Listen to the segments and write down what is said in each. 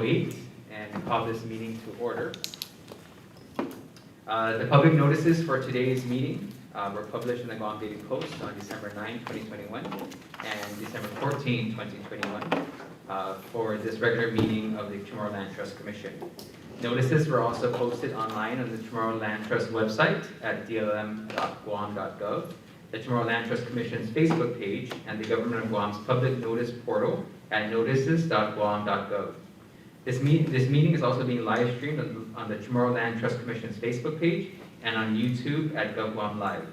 8 and call this meeting to order. The public notices for today's meeting were published in the Guam Daily Post on December 9, 2021 and December 14, 2021 for this regular meeting of the CHamoru Land Trust Commission. Notices were also posted online on the CHamoru Land Trust website at dlm.guam.gov, the CHamoru Land Trust Commission's Facebook page, and the Government of Guam's public notice portal at notices.guam.gov. This meeting is also being live streamed on the CHamoru Land Trust Commission's Facebook page and on YouTube at GovGuam Live.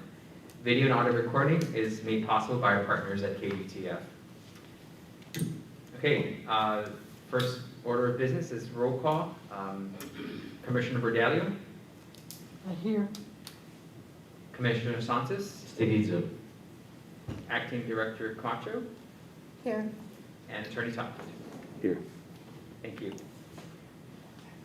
Video and audio recording is made possible by our partners at KGTF. Okay, first order of business is roll call. Commissioner Verdalio. Here. Commissioner Santos. Teresa. Acting Director Camacho. Here. And Attorney Santos. Here. Thank you.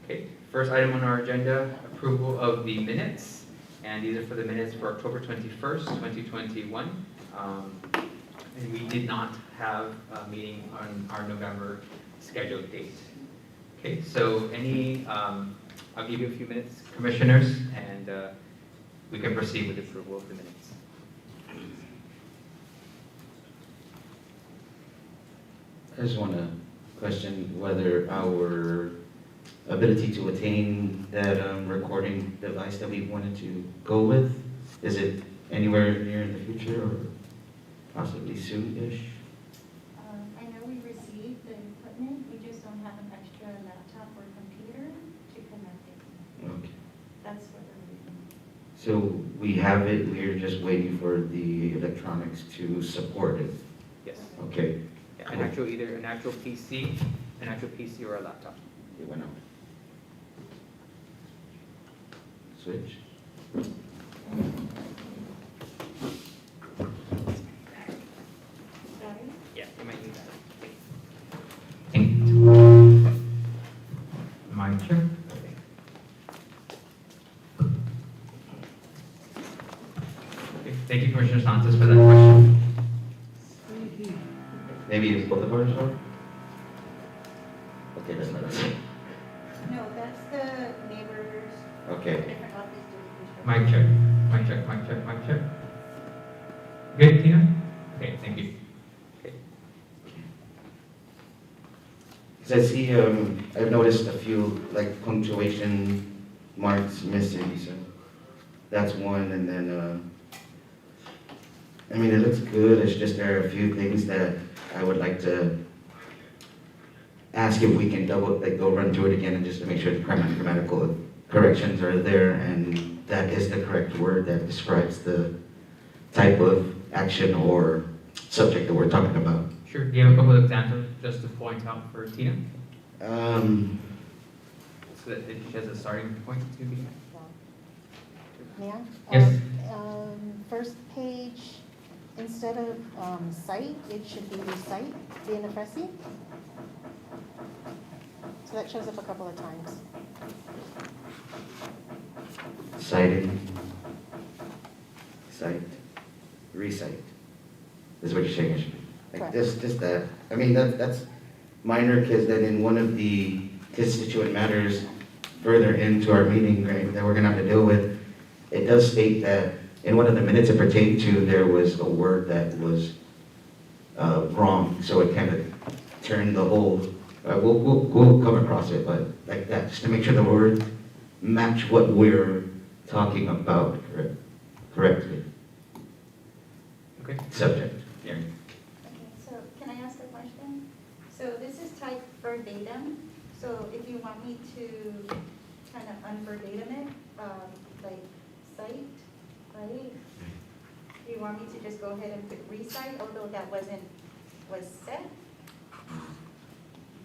Okay, first item on our agenda, approval of the minutes. And these are for the minutes for October 21st, 2021. And we did not have a meeting on our November scheduled date. Okay, so I'll give you a few minutes, commissioners, and we can proceed with approval of the minutes. I just want to question whether our ability to attain that recording device that we wanted to go with, is it anywhere near in the future or possibly soon-ish? I know we received the equipment, we just don't have an extra laptop or computer to connect it. Okay. That's what we're doing. So we have it, we're just waiting for the electronics to support it. Yes. Okay. Yeah, either an actual PC or a laptop. It went out. Switch. Sorry? Yeah, you might need that. Thank you. My check. Okay, thank you, Commissioner Santos, for that question. Maybe it's both of ours, or? Okay, that's not us. No, that's the neighbors, Okay. different office. Mic check, mic check, mic check, mic check. Good, Tina? Okay, thank you. Okay. Because I see, I've noticed a few like punctuation marks missing, so that's one, and then, I mean, it looks good, it's just there are a few things that I would like to ask if we can go run through it again and just to make sure the grammatical corrections are there and that is the correct word that describes the type of action or subject that we're talking about. Sure, do you have a couple of examples just to point out for Tina? So that she has a starting point to be. May I? Yes. First page, instead of cite, it should be recite, being a pressy. So that shows up a couple of times. Citing, cite, recite. This is what you're saying it should be. Like Correct. this, that. I mean, that's minor because then in one of the constituent matters further into our meeting, right, that we're gonna have to deal with, it does state that in one of the minutes it pertained to, there was a word that was wrong, so it kind of turned the whole, we'll come across it, but like that, just to make sure the word match what we're talking about correctly. Okay. Subject. Yeah. Okay, so can I ask a question? So this is typed verbatim, so if you want me to kind of unverbatim it, like cite, right? Do you want me to just go ahead and put recite, although that was set?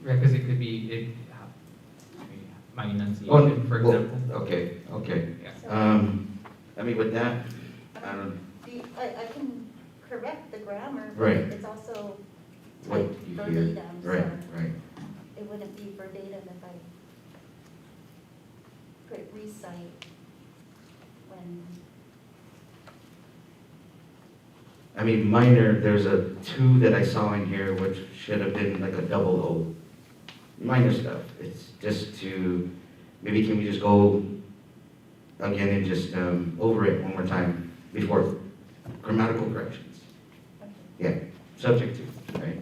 Right, because it could be, my enunciation, for example. Okay. Yeah. So, I mean, with that, I can correct the grammar, but Right. it's also what typed you hear, verbatim, so right. it wouldn't be verbatim if I put recite when, I mean, minor, there's a 2 that I saw in here, which should have been like a double O. minor stuff. It's just to, maybe can we just go again and just over it one more time before grammatical corrections? Yeah, subject to, right?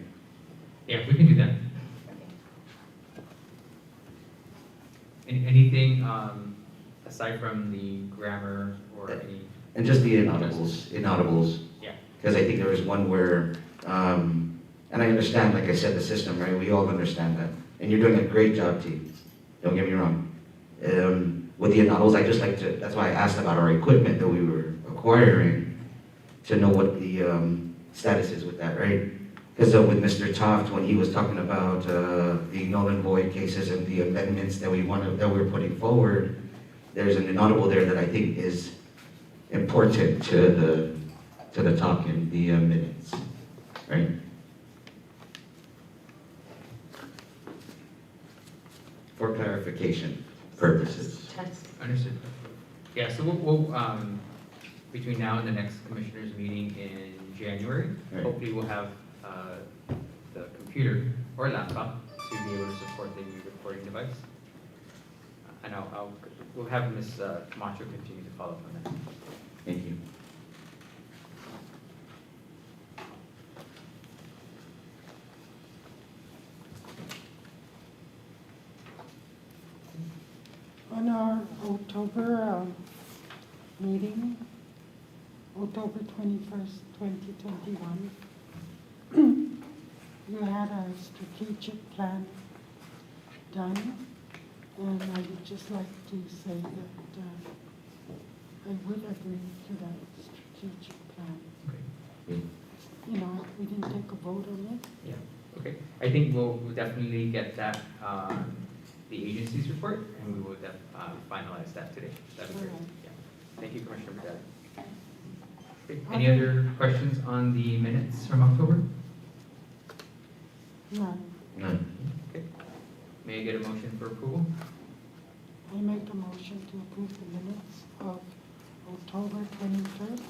Yeah, we can do that. Anything aside from the grammar or any? And just the inaudibles. Yeah. Because I think there was one where, and I understand, like I said, the system, right? We all understand that. And you're doing a great job, T. Don't get me wrong. With the inaudibles, I just like to, that's why I asked about our equipment that we were acquiring, to know what the status is with that, right? Because with Mr. Toft, when he was talking about the null and void cases and the amendments that we're putting forward, there's an inaudible there that I think is important to the talk in the minutes, right? For clarification purposes. Understood. Yeah, so we'll between now and the next commissioners meeting in January, Right. hopefully we'll have the computer or laptop to be able to support the new recording device. And we'll have Ms. CHamoru continue to follow up on that. Thank you. On our October meeting, October 21st, 2021, you had a strategic plan done, and I would just like to say that I would agree to that strategic plan. Okay. You know, we didn't take a vote on it. Yeah, okay. I think we'll definitely get that, the agency's report, and we will finalize that today. That'd be great. Alright. Yeah. Thank you, Commissioner Bradley. Okay. Any other questions on the minutes from October? None. None. Okay. May I get a motion for approval? I make a motion to approve the minutes of October 21st,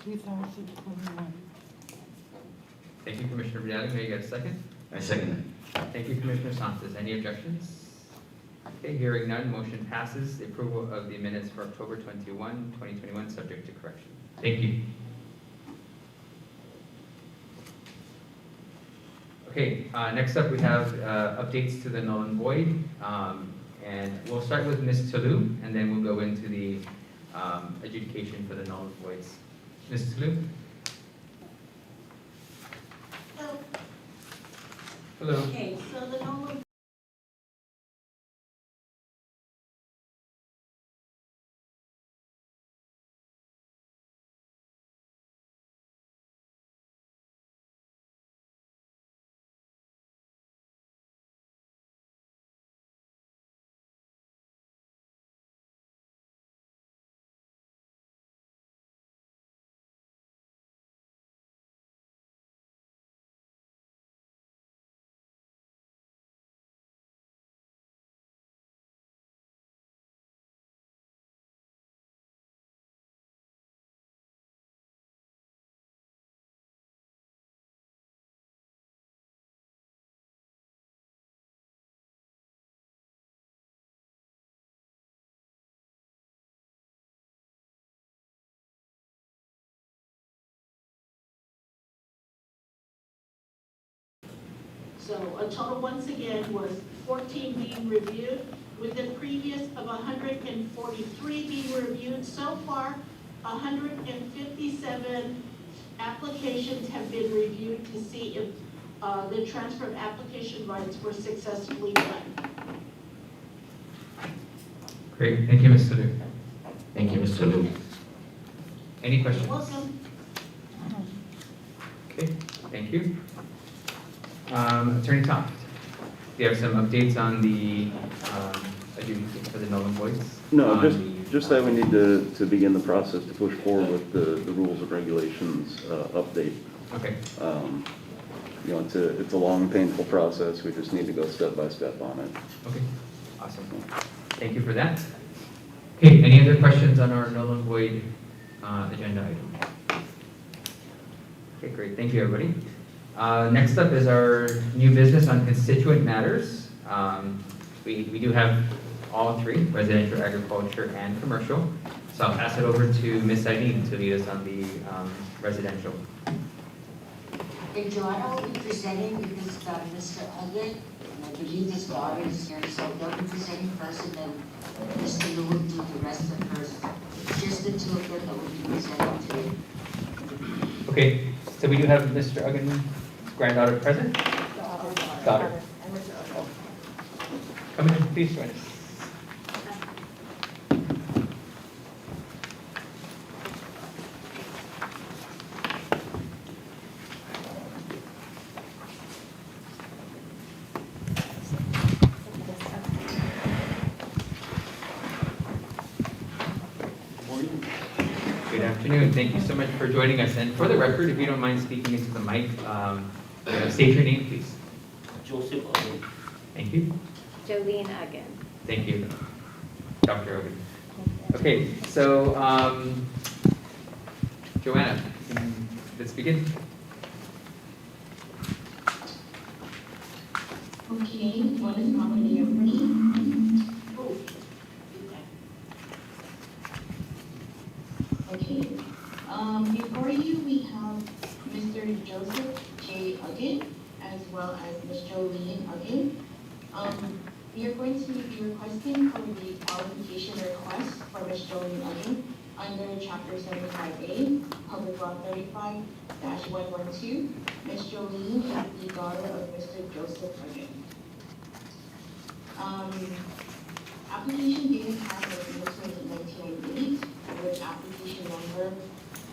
2021. Thank you, Commissioner Bradley. May I get a second? I second Thank you, Commissioner Santos. Any objections? Okay, hearing none, motion passes. The approval of the minutes for October 21, 2021, subject to correction. Thank you. Okay, next up we have updates to the null and void. And we'll start with Ms. Toulouse, and then we'll go into the adjudication for the null and voids. Ms. Toulouse? Hello. Okay, so the null and So a total, once again, was 14 being reviewed, with the previous of 143 being reviewed. So far, 157 applications have been reviewed to see if the transfer of application rights were successfully done. Great, thank you, Ms. Toulouse. Thank you, Mr. Lu. Any questions? Welcome. Okay, thank you. Attorney Toft, do you have some updates on the adjudication for the null and voids? No, On just that we need to begin the process to push forward with the rules and regulations update. Okay, You know, it's a long, painful process. We just need to go step by step on it. okay, awesome. Thank you for that. Okay, any other questions on our null and void agenda item? Okay, great, thank you, everybody. Next up is our new business on constituent matters. We do have all three, residential, agriculture, and commercial. So I'll pass it over to Ms. Eileen to lead us on the residential. Okay, Joanna will be presenting because Mr. Agit, and I believe his daughter is here, so they'll be presenting first and then Mr. Lu will do the rest at first. It's just the two of them that will be presenting today. Okay, so we do have Mr. Uggin's granddaughter present? Daughter. Come in, please join us. Good afternoon. Thank you so much for joining us. And for the record, if you don't mind speaking into the mic, state your name, please. Joseph Owen. Thank you. Jolene Uggan. Thank you, Dr. Owen. Okay, so Joanna, let's begin. Okay, what is nominated for me? Oh. Okay, before you, we have Mr. Joseph J. Uggan, as well as Ms. Jolene Uggan. We are going to be requesting for the qualification request for Ms. Jolene Uggan under Chapter 75A, Public Law 35-112. Ms. Jolene is the daughter of Mr. Joseph Uggan. Application dated time was May 20, 1998, with application number,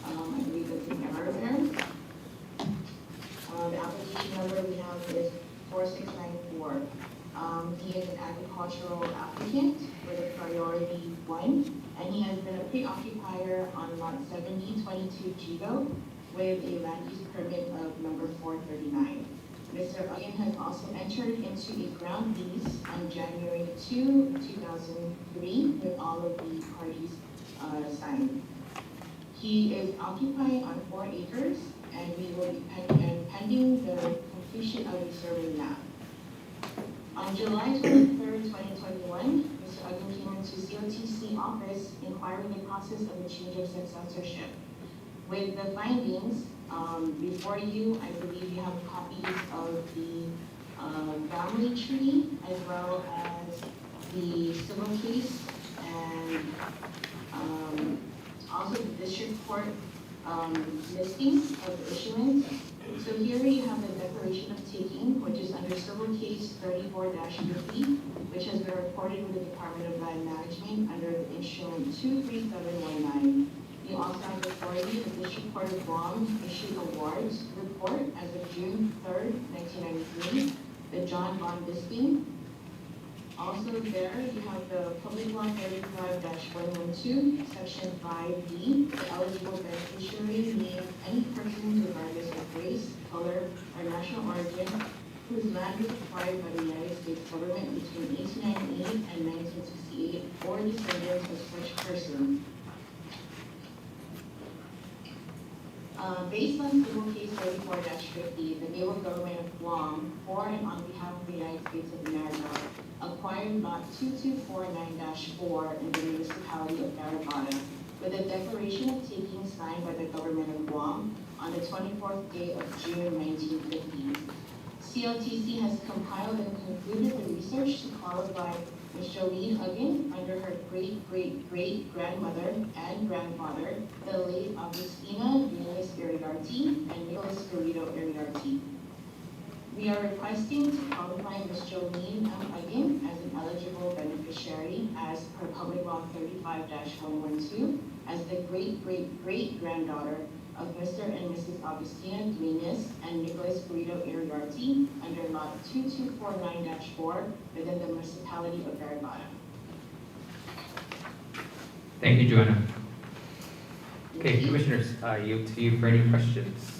I believe it's an error there. The application number we have is 4694. He is an agricultural applicant with a priority 1, and he has been a pre-occupier on lot 7022 Gigo with a land use permit of number 439. Mr. Uggan has also entered into a ground lease on January 2, 2003 with all of the parties signed. He is occupying on 4 acres and we will be pending the completion of a survey map. On July 23rd, 2021, Mr. Uggan came into COTC office inquiring the process of the change of successorship. With the findings, before you, I believe you have copies of the family tree as well as the civil case and also the district court listings of the issuance. So here we have the declaration of taking, which is under civil case 34-50, which has been reported with the Department of Land Management under the instrument 23719. You also have before you the District Court of Guam issued awards report as of June 3rd, 1993, the John Bond listing. Also there you have the Public Law 35-112, Section 5B, the eligible beneficiary name any person regardless of race, color, or national origin whose land was acquired by the United States government between 1898 and 1968 or descendants of such person. Based on civil case 34-50, the naval government of Guam, for and on behalf of the United States of America, acquired lot 2249-4 in the municipality of Garibana with a declaration of taking signed by the government of Guam on the 24th day of June 1950. CLTC has compiled and concluded the research to qualify Ms. Jolene Uggan under her great-great-great-grandmother and grandfather, the late Augustina Venus Iriarte and Nicholas Garrido Iriarte. We are requesting to qualify Ms. Jolene Uggan as an eligible beneficiary as per Public Law 35-112 as the great-great-great-granddaughter of Mr. and Mrs. Augustina Venus and Nicholas Garrido Iriarte under lot 2249-4 within the municipality of Garibana. Thank you, Joanna. Okay, commissioners, yield to you for any questions.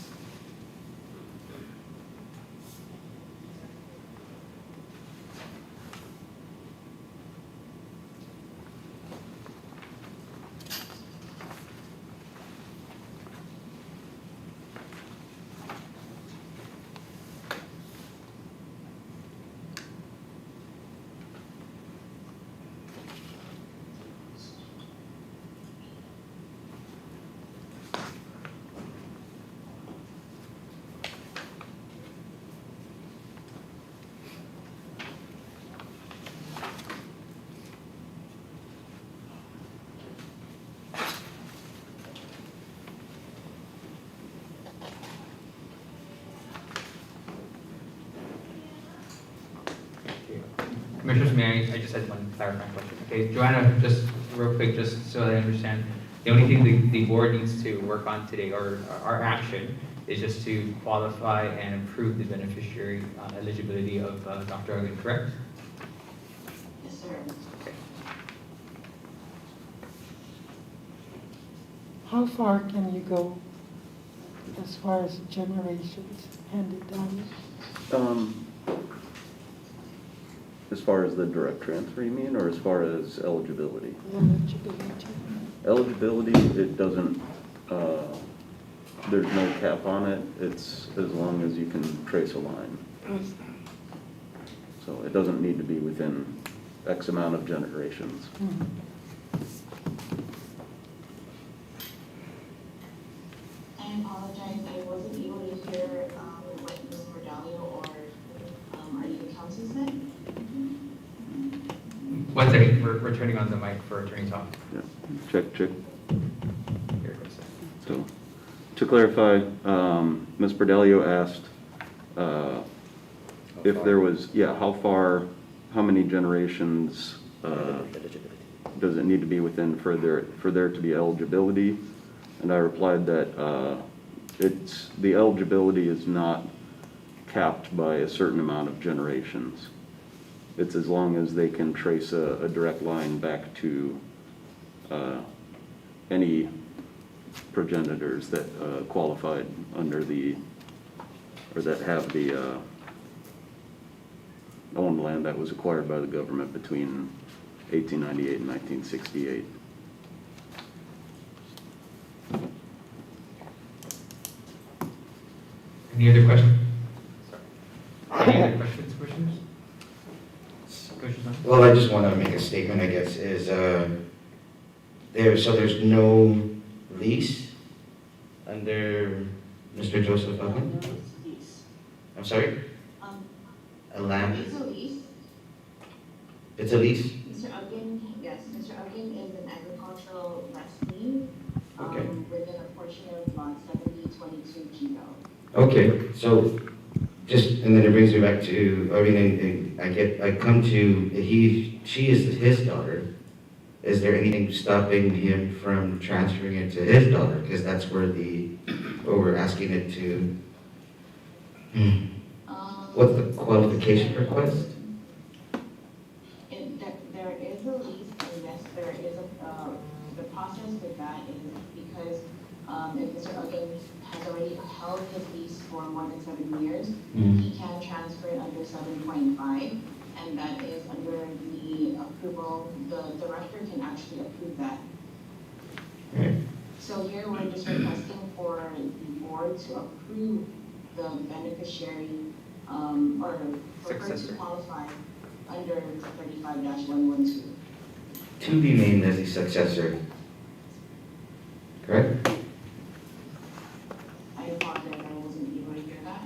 Commissioners, may I just had one clarifying question. Okay, Joanna, just real quick, just so I understand, the only thing the board needs to work on today, or our action, is just to qualify and approve the beneficiary eligibility of Dr. Ugin, correct? Yes, sir. How far can you go as far as generations handed down? As far as the direct transfer, you mean, or as far as eligibility? Eligibility. Eligibility, it doesn't, there's no cap on it. It's as long as you can trace a line. So it doesn't need to be within X amount of generations. Mhm. I apologize, I wasn't able to hear what Ms. Cordalio or our legal counsel said. 1 second, we're turning on the mic for Attorney Talk. Yeah. Check. Here it goes. So, to clarify, Ms. Berdelio asked if there was, how many generations does it need to be within for there to be eligibility? And I replied that the eligibility is not capped by a certain amount of generations. It's as long as they can trace a direct line back to any progenitors that qualified under or that have the owned land that was acquired by the government between 1898 and 1968. Any other questions? Sorry. Any other questions, Commissioners? Commissioner? Well, I just want to make a statement, I guess, is there's no lease under Mr. Joseph Ugin? No, it's lease. I'm sorry? A land? It's a lease. It's a lease? Mr. Ugin, yes, Mr. Ugin is an agricultural lessee Okay. within a portion of lot 7022 Kilo. Okay, so and then it brings me back to, I come to, she is his daughter. Is there anything stopping him from transferring it to his daughter? Because that's where we're asking it to. What's the qualification request? There is a lease, and yes, there is the process with that is because if Mr. Ugin has already held his lease for more than 7 years, he can transfer it under 7.5, and that is under the approval, the director can actually approve that. Right. So here we're just requesting for the board to approve the beneficiary, or for her Successor. to qualify under 35-112. To be named as the successor. Correct? I apologize, I wasn't able to hear that.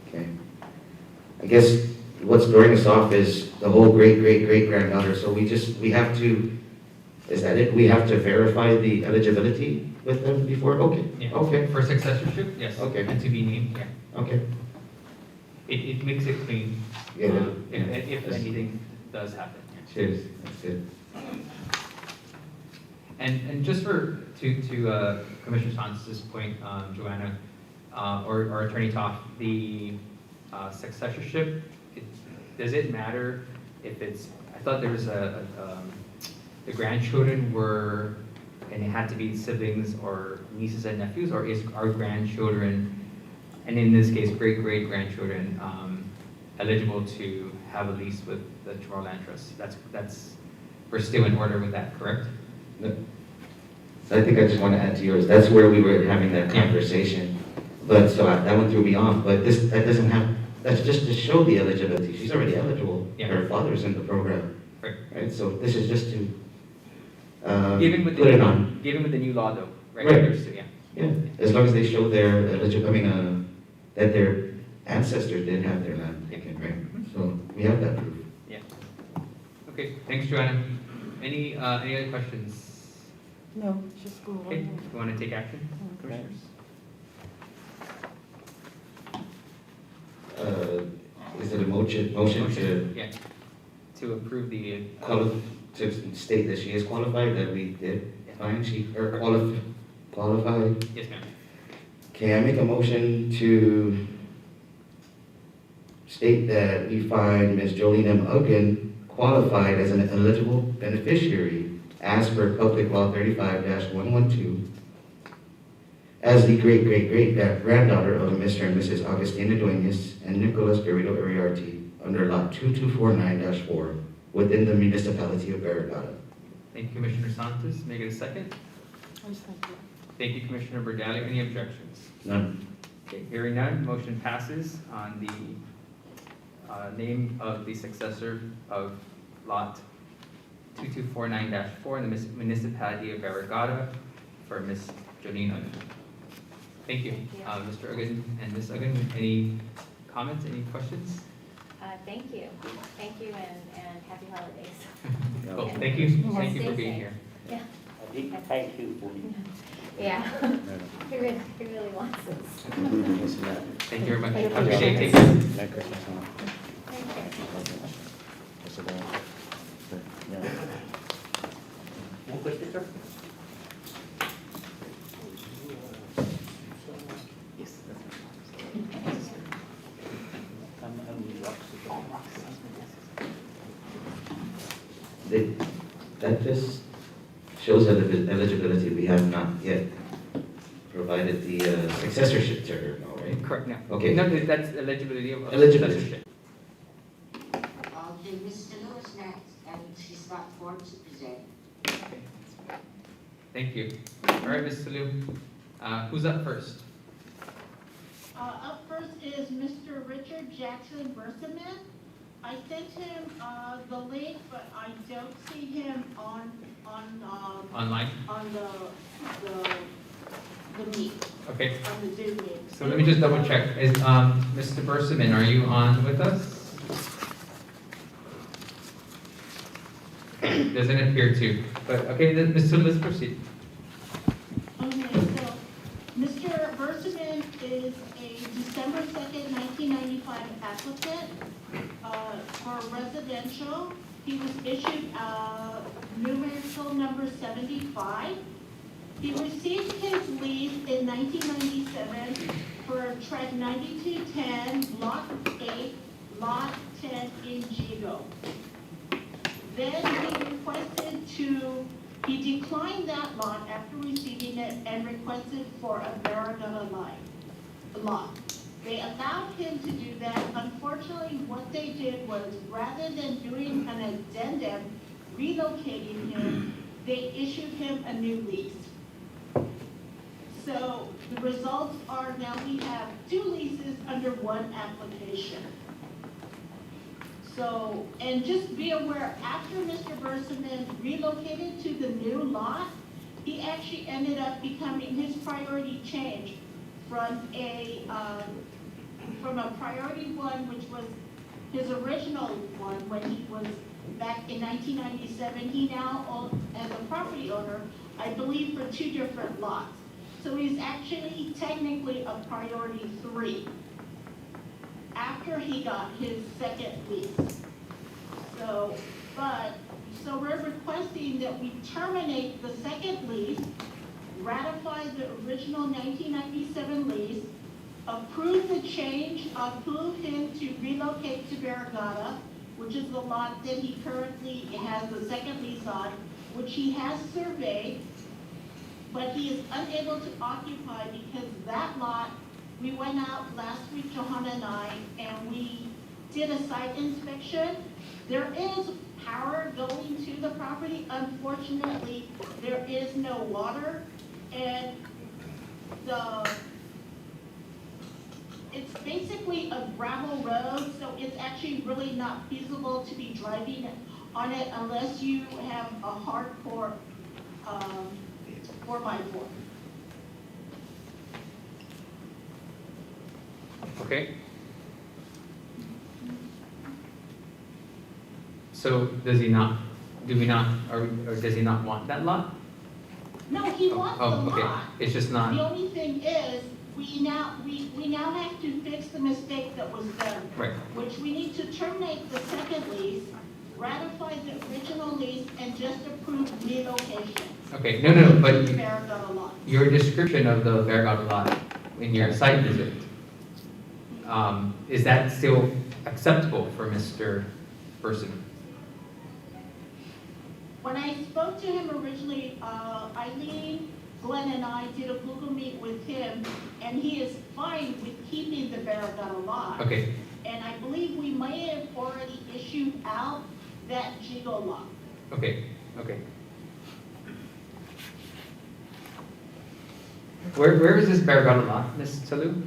Okay. I guess what's throwing us off is the whole great-great-great-granddaughter, so we have to, is that it? We have to verify the eligibility with them before? Okay, Yeah. okay, For successorship, yes. Okay. And to be named, yeah. okay. It makes it clean, Yeah, if anything does happen. yeah. Cheers, that's it. And just to Commissioner Santos' point, Joanna, or Attorney Toff, the successorship, does it matter if it's, I thought there was the grandchildren were, and it had to be siblings or nieces and nephews, or is our grandchildren, and in this case, great-great-grandchildren, eligible to have a lease with the Chamorro Land Trust? We're still in order with that, correct? No. So I think I just want to add to yours, that's where we were having that Yeah. conversation. But, so that one threw me off, but that doesn't have, that's just to show the eligibility, she's already eligible. Yeah. Her father's in the program, Right. right? So this is just to Given with put it on. Given with the new law though, right? Right. There's two, yeah. Yeah, as long as they show their that their ancestors did have their land taken, right? So we have that proof. Yeah. Okay, thanks, Joanna. Any other questions? No, just go Okay, on. you want to take action, Okay. Commissioners? Is it a motion motion to Yeah, to approve the, to state that she is qualified, that we did find qualified. yes, ma'am. Can I make a motion to state that we find Ms. Jolene M. Uggan qualified as an eligible beneficiary as per Public Law 35-112 as the great-great-great-granddaughter of Mr. and Mrs. Agustina Duenas and Nicholas Garrido Uriarte under Lot 2249-4 within the municipality of Barrigada. Thank you, Commissioner Santos. Make it a second. I second. Thank you, Commissioner Bordallo. Any objections? None. Okay, hearing none, motion passes on the name of the successor of Lot 2249-4 in the municipality of Barrigada for Ms. Jolene Uggan. Thank you. Thank you. Mr. Uggan and Ms. Uggan, any comments, any questions? Thank you. Thank you and happy holidays. Well, thank you for Stay being safe. here. Yeah. I think thank you for Yeah. He really wants this. Thank you very much. Merry Have a good day. Take Christmas. care. Thank you. More questions, sir? Yes. That just shows eligibility. We have not yet provided the successorship to her, no, right? Correct, no. Okay. No, that's eligibility of Eligibility. successorship. Okay, Mr. Lewis next, and she's got form to present. Okay. Thank you. All right, Ms. Salu, who's up first? Up first is Mr. Richard Jackson Bersamin. I sent him the link, but I don't see him on Online? the meet, Okay, on the Zoom meet. so let me just double check. Is, Mr. Bersamin, are you on with us? Doesn't appear to, but, okay, then, Ms. Salu, let's proceed. Okay, so Mr. Bersamin is a December 2nd, 1995 applicant for residential. He was issued numerical number 75. He received his lease in 1997 for tract 9210, lot 8, lot 10 in Jigo. Then he declined that lot after receiving it and requested for a Barragana lot. They allowed him to do that. Unfortunately, what they did was, rather than doing an addendum relocating him, they issued him a new lease. So the results are now we have 2 leases under 1 application. So, and just be aware, after Mr. Bersamin relocated to the new lot, he actually ended up becoming his priority change from a priority 1, which was his original one when he was back in 1997. He now owns, as a property owner, I believe for 2 different lots. So he's actually technically a priority 3 after he got his second lease. So we're requesting that we terminate the second lease, ratify the original 1997 lease, approve the change, approve him to relocate to Barrigada, which is the lot that he currently has the second lease on, which he has surveyed, but he is unable to occupy because that lot, we went out last week, Johanna and I, and we did a site inspection. There is power going to the property. Unfortunately, there is no water, and it's basically a gravel road, so it's actually really not feasible to be driving on it unless you have a hardcore 4x4. Okay. So does he not, do we not, or does he not want that lot? No, he wants the Oh, okay, lot. it's just The not, only thing is, we now have to fix the mistake that was done. right, Which we need to terminate the second lease, ratify the original lease, and just approve relocation. okay, no, but The Barragata lot. your description of the Vergata lot in your site visit, is that still acceptable for Mr. Burson? When I spoke to him originally, Eileen, Glenn, and I did a Google Meet with him, and he is fine with keeping the Barragata lot. Okay, And I believe we may have already issued out that Jigo lot. okay. Where is this Vergata lot, Ms. Salu?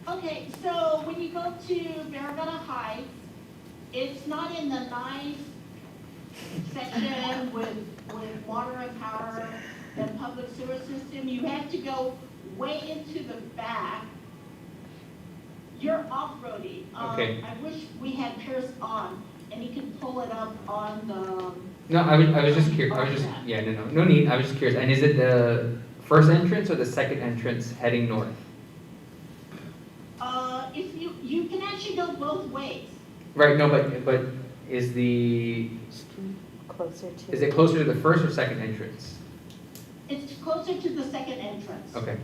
Okay, so when you go to Barragata Heights, it's not in the nice section with water and power and public sewer system. You have to go way into the back. You're off-roading. Okay. I wish we had Pierce on, and he could pull it up on the. No, I was just curious, yeah, no need, I was just curious. And is it the first entrance or the second entrance heading north? If you can actually go both ways. Right, no, but is the, Closer to. is it closer to the first or second entrance? It's closer to the second entrance. Okay,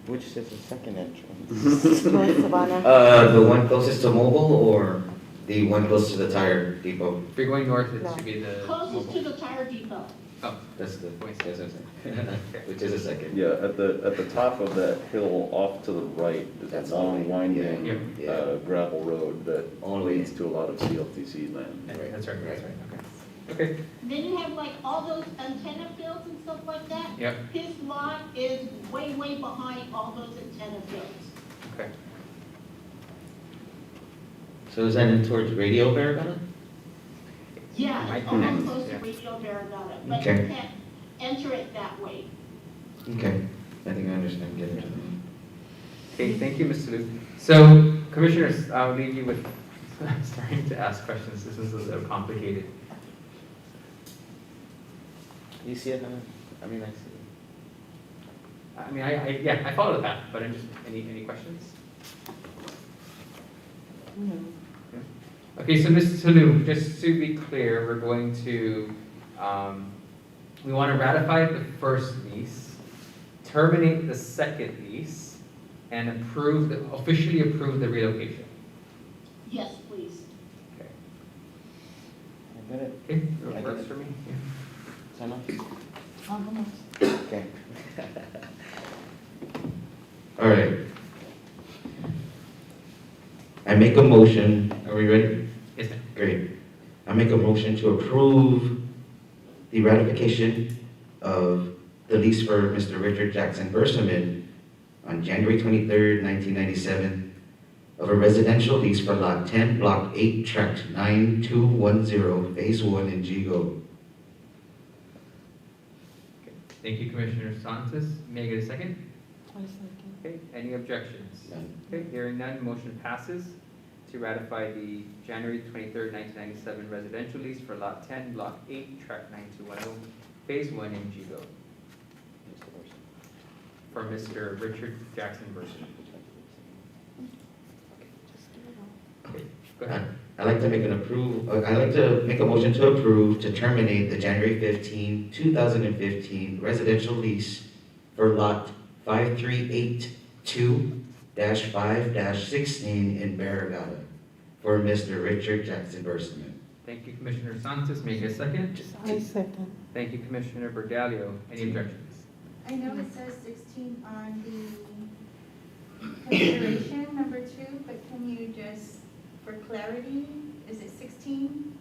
Which is the second entrance? North Savannah. The one closest to Mobile or the one close to the tire depot? if you're going north, it No. should be the Closest to mobile. the tire depot. Oh, That's the, Wait. that's what I'm saying. Which is the second. Yeah, at the top of that hill off to the right is That's a long all. winding Yeah. gravel road that All the way leads to a lot of CLTC land. that's right, okay. Then you have like all those antenna fields and stuff like that. Yep, His lot is way, way behind all those antenna fields. okay. So is that in towards Radio Vergata? Yeah, Might it's almost connect, close to yeah. Radio Barragata, but Okay. you can't enter it that way. Okay, I think I understand, get it. Okay, thank you, Mr. Luke. So, Commissioners, I'll leave you with starting to ask questions. This is a little complicated. You see it now? I mean, I see it. I mean, I follow the path, but I'm just, any questions? No. Okay, so Mr. Salu, just to be clear, we're going to, we want to ratify the first lease, terminate the second lease, and officially approve the relocation. Yes, please. Okay, I get it. okay, I that get works it. for me. Sign off? Almost. Okay. All right. I make a motion, are we ready? Yes, ma'am. Great. I make a motion to approve the ratification of the lease for Mr. Richard Jackson Berseman on January 23rd, 1997, of a residential lease for Lot 10, Block 8, Tract 9210, Phase 1 in Jigo. Thank you, Commissioner Santos. May I get a second? I second. Okay, any objections? None. Okay, hearing none, motion passes to ratify the January 23rd, 1997 residential lease for Lot 10, Block 8, Tract 9210, Phase 1 in Jigo, for Mr. Richard Jackson Burson. Okay, go ahead. I'd like to make a motion to approve to terminate the January 15, 2015 residential lease for Lot 5382-5-16 in Barragata for Mr. Richard Jackson Berseman. Thank you, Commissioner Santos. May I get a second? I second. Thank you, Commissioner Bergalio. Any objections? I know it says 16 on the consideration number 2, but can you just, for clarity, is it 16?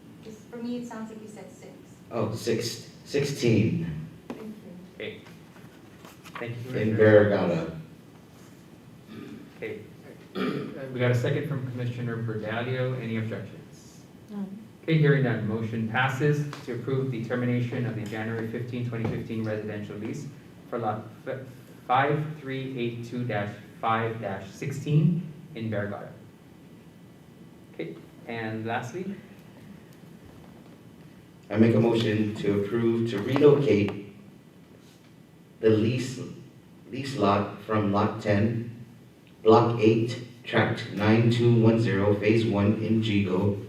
For me, it sounds like you said 6. Oh, 16 Thank you. Okay. Thank you, in Commissioner. Barragata. Okay. We got a second from Commissioner Bergalio. Any objections? None. Okay, hearing none, motion passes to approve the termination of the January 15, 2015 residential lease for Lot 5382-5-16 in Barragata. Okay, and lastly, I make a motion to approve to relocate the lease lot from Lot 10, Block 8, Tract 9210, Phase 1 in Jigo,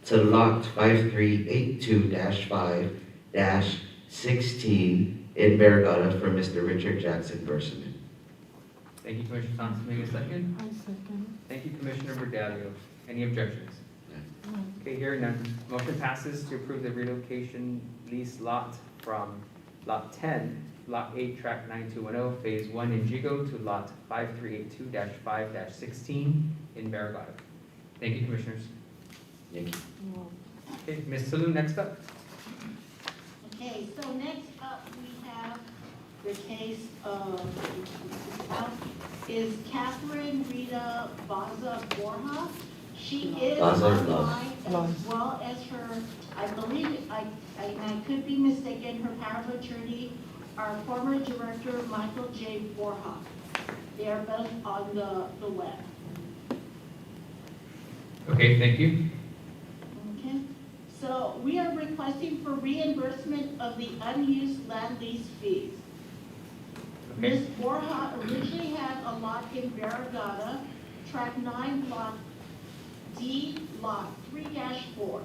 to Lot 5382-5-16 in Barrigada for Mr. Richard Jackson Berseman. Thank you, Commissioner Santos. May I get a second? I second. Thank you, Commissioner Bordalio. Any objections? No. Okay, hearing none. Motion passes to approve the relocation lease lot from Lot 10, Block 8, Tract 9210, Phase 1 in Jigo to Lot 5382-5-16 in Barrigada. Thank you, Commissioners. Thank you. No. Okay, Ms. Salou, next up. Okay, so next up, we have the case of, is Catherine Rita Baza Borja. She is Baza or Blas? online as well as her, I believe, I could be mistaken, her power of attorney, our former director, Michael J. Borja. They are both on the web. Okay, thank you. Okay, so we are requesting for reimbursement of the unused land lease fees. Okay, Ms. Borja originally had a lot in Barrigada, tract 9, block D, lot 3-4.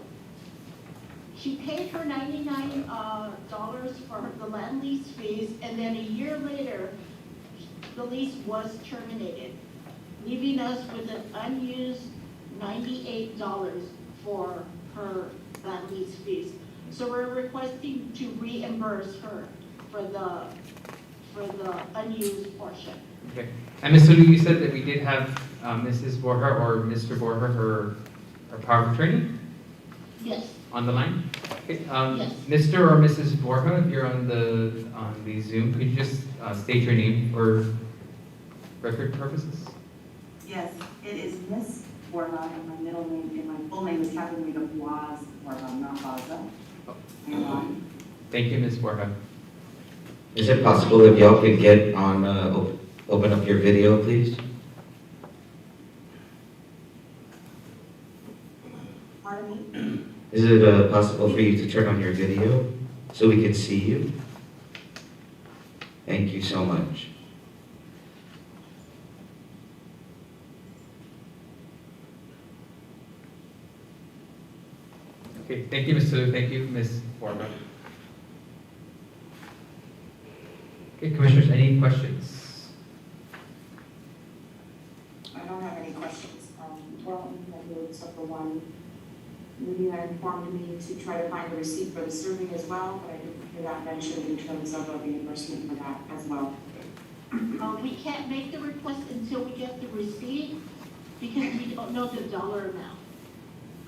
She paid her $99 for the land lease fees, and then a year later, the lease was terminated, leaving us with an unused $98 for her land lease fees. So we're requesting to reimburse her for the unused portion. okay. And Ms. Salou, you said that we did have Mrs. Borja or Mr. Borja, her power of attorney, Yes, on the line? Okay, Yes. Mr. or Mrs. Borja, if you're on the Zoom, could you just state your name for record purposes? Yes, it is Miss Borja, and my middle name, and my full name is Catherine Rita Borja, not Baza. Thank you, Ms. Borja. Is it possible if y'all could get on, open up your video, please? Pardon me? Is it possible for you to turn on your video so we can see you? Thank you so much. Okay, thank you, Ms. Salou. Thank you, Ms. Borja. Okay, Commissioners, any questions? I don't have any questions. Well, except for one. Lydia informed me to try to find a receipt for the survey as well, but I didn't hear that mentioned in terms of a reimbursement for that as well. we can't make the request until we get the receipt because we don't know the dollar amount.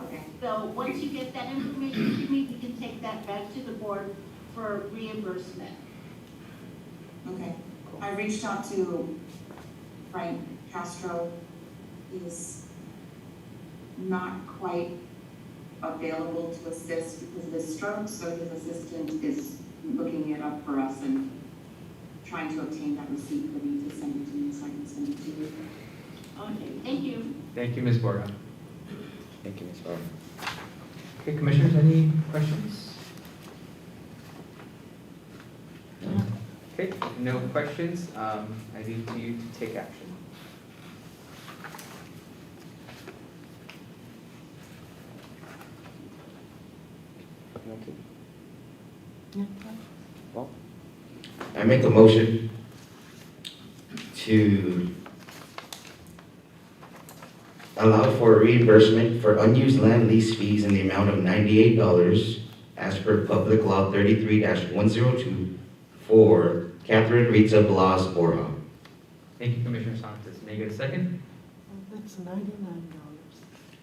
Okay. So once you get that information to me, we can take that back to the board for reimbursement. Okay. I reached out to Frank Castro. He's not quite available to assist because of his stroke, so his assistant is looking it up for us and trying to obtain that receipt for me to send it to me so I can send it to you. Okay, thank you. Thank you, Ms. Borja. Thank you, Ms. Borja. Okay, Commissioners, any questions? Okay, no questions. I leave to you to take action. I make a motion to allow for reimbursement for unused land lease fees in the amount of $98 as per Public Law 33-102 for Catherine Rita Blas Borja. Thank you, Commissioner Santos. May I get a second? That's $99.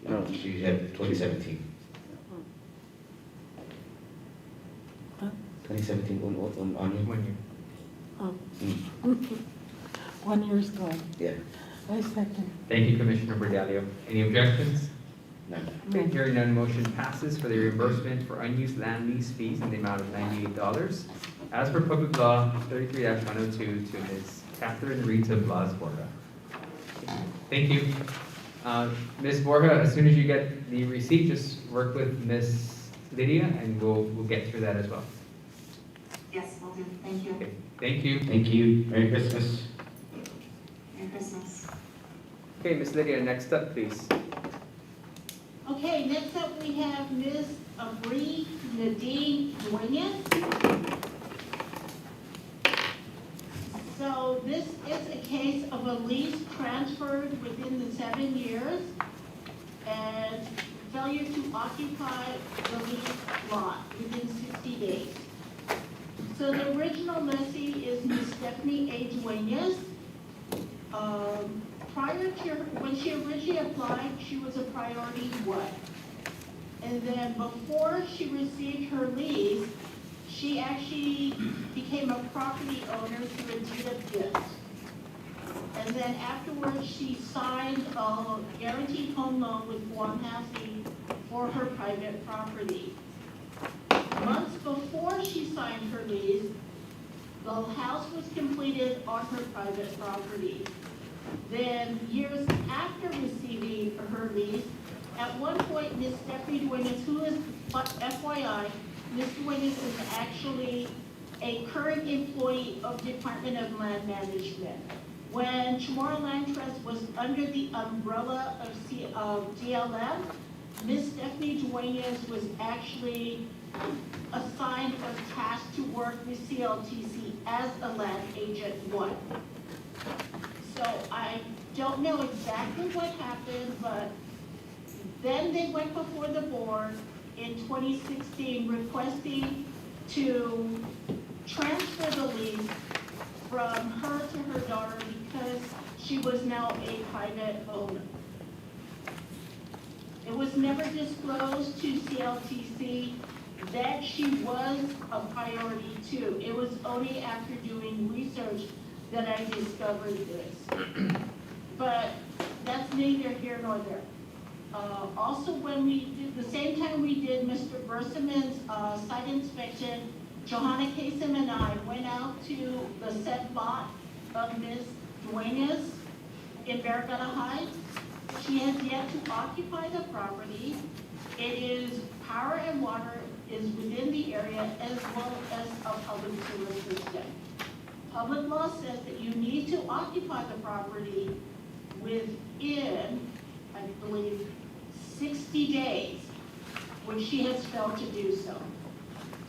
No, she had 2017. Huh? 2017 on you? 1 year. Oh. Mm, 1 year's gone. yeah, I second. Thank you, Commissioner Bordalio. Any objections? none. Okay, hearing none, motion passes for the reimbursement for unused land lease fees in the amount of $98 as per Public Law 33-102 to Ms. Catherine Rita Blas Borja. Thank you. Ms. Borja, as soon as you get the receipt, just work with Ms. Lydia, and we'll get through that as well. Yes, will do. Thank you. Okay, thank you. Thank you. Merry Christmas. Merry Christmas. Okay, Ms. Lydia, next up, please. Okay, next up we have Ms. Abri Nadine Duenas. So this is a case of a lease transferred within the 7 years and failure to occupy the lease lot within 60 days. So the original lessee is Ms. Stephanie A. Duenas. Prior to her, when she originally applied, she was a priority 1. And then before she received her lease, she actually became a property owner through a deed of gift. And then afterwards, she signed a guaranteed home loan with Guam Housing for her private property. Months before she signed her lease, the house was completed on her private property. Then years after receiving her lease, at one point, Ms. Stephanie Duenas, who is, FYI, Ms. Duenas is actually a current employee of Department of Land Management. When CHamoru Land Trust was under the umbrella of DLM, Ms. Stephanie Duenas was actually assigned or tasked to work with CLTC as a land agent 1. So I don't know exactly what happened, but then they went before the board in 2016 requesting to transfer the lease from her to her daughter because she was now a private owner. It was never disclosed to CLTC that she was a priority 2. It was only after doing research that I discovered this. But that's neither here nor there. Also, when we did, the same time we did Mr. Berseman's site inspection, Johanna Kasem and I went out to the said lot of Ms. Duenas in Barragata Heights. She has yet to occupy the property. It is power and water is within the area as well as a public sewer system. Public law says that you need to occupy the property within, I believe, 60 days, which she has failed to do so.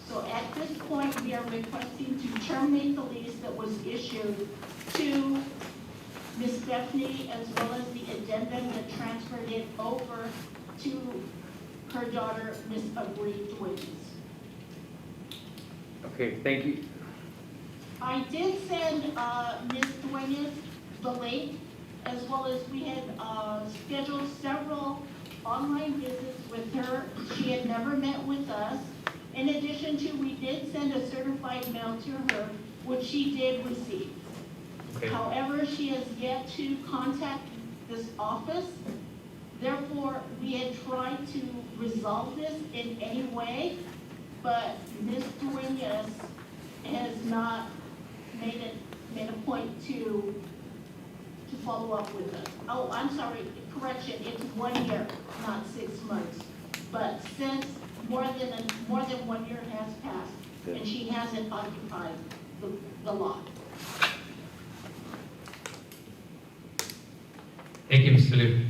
So at this point, we are requesting to terminate the lease that was issued to Ms. Stephanie, as well as the addendum that transferred it over to her daughter, Ms. Abri Duenas. Okay, thank you. I did send Ms. Duenas the link, as well as we had scheduled several online visits with her. She had never met with us. In addition to, we did send a certified mail to her, which she did receive. Okay. However, she has yet to contact this office. Therefore, we had tried to resolve this in any way, but Ms. Duenas has not made a point to follow up with us. Oh, I'm sorry, correction, it's 1 year, not 6 months. But since more than 1 year has passed, and she hasn't occupied the lot. Thank you, Mr. Liu.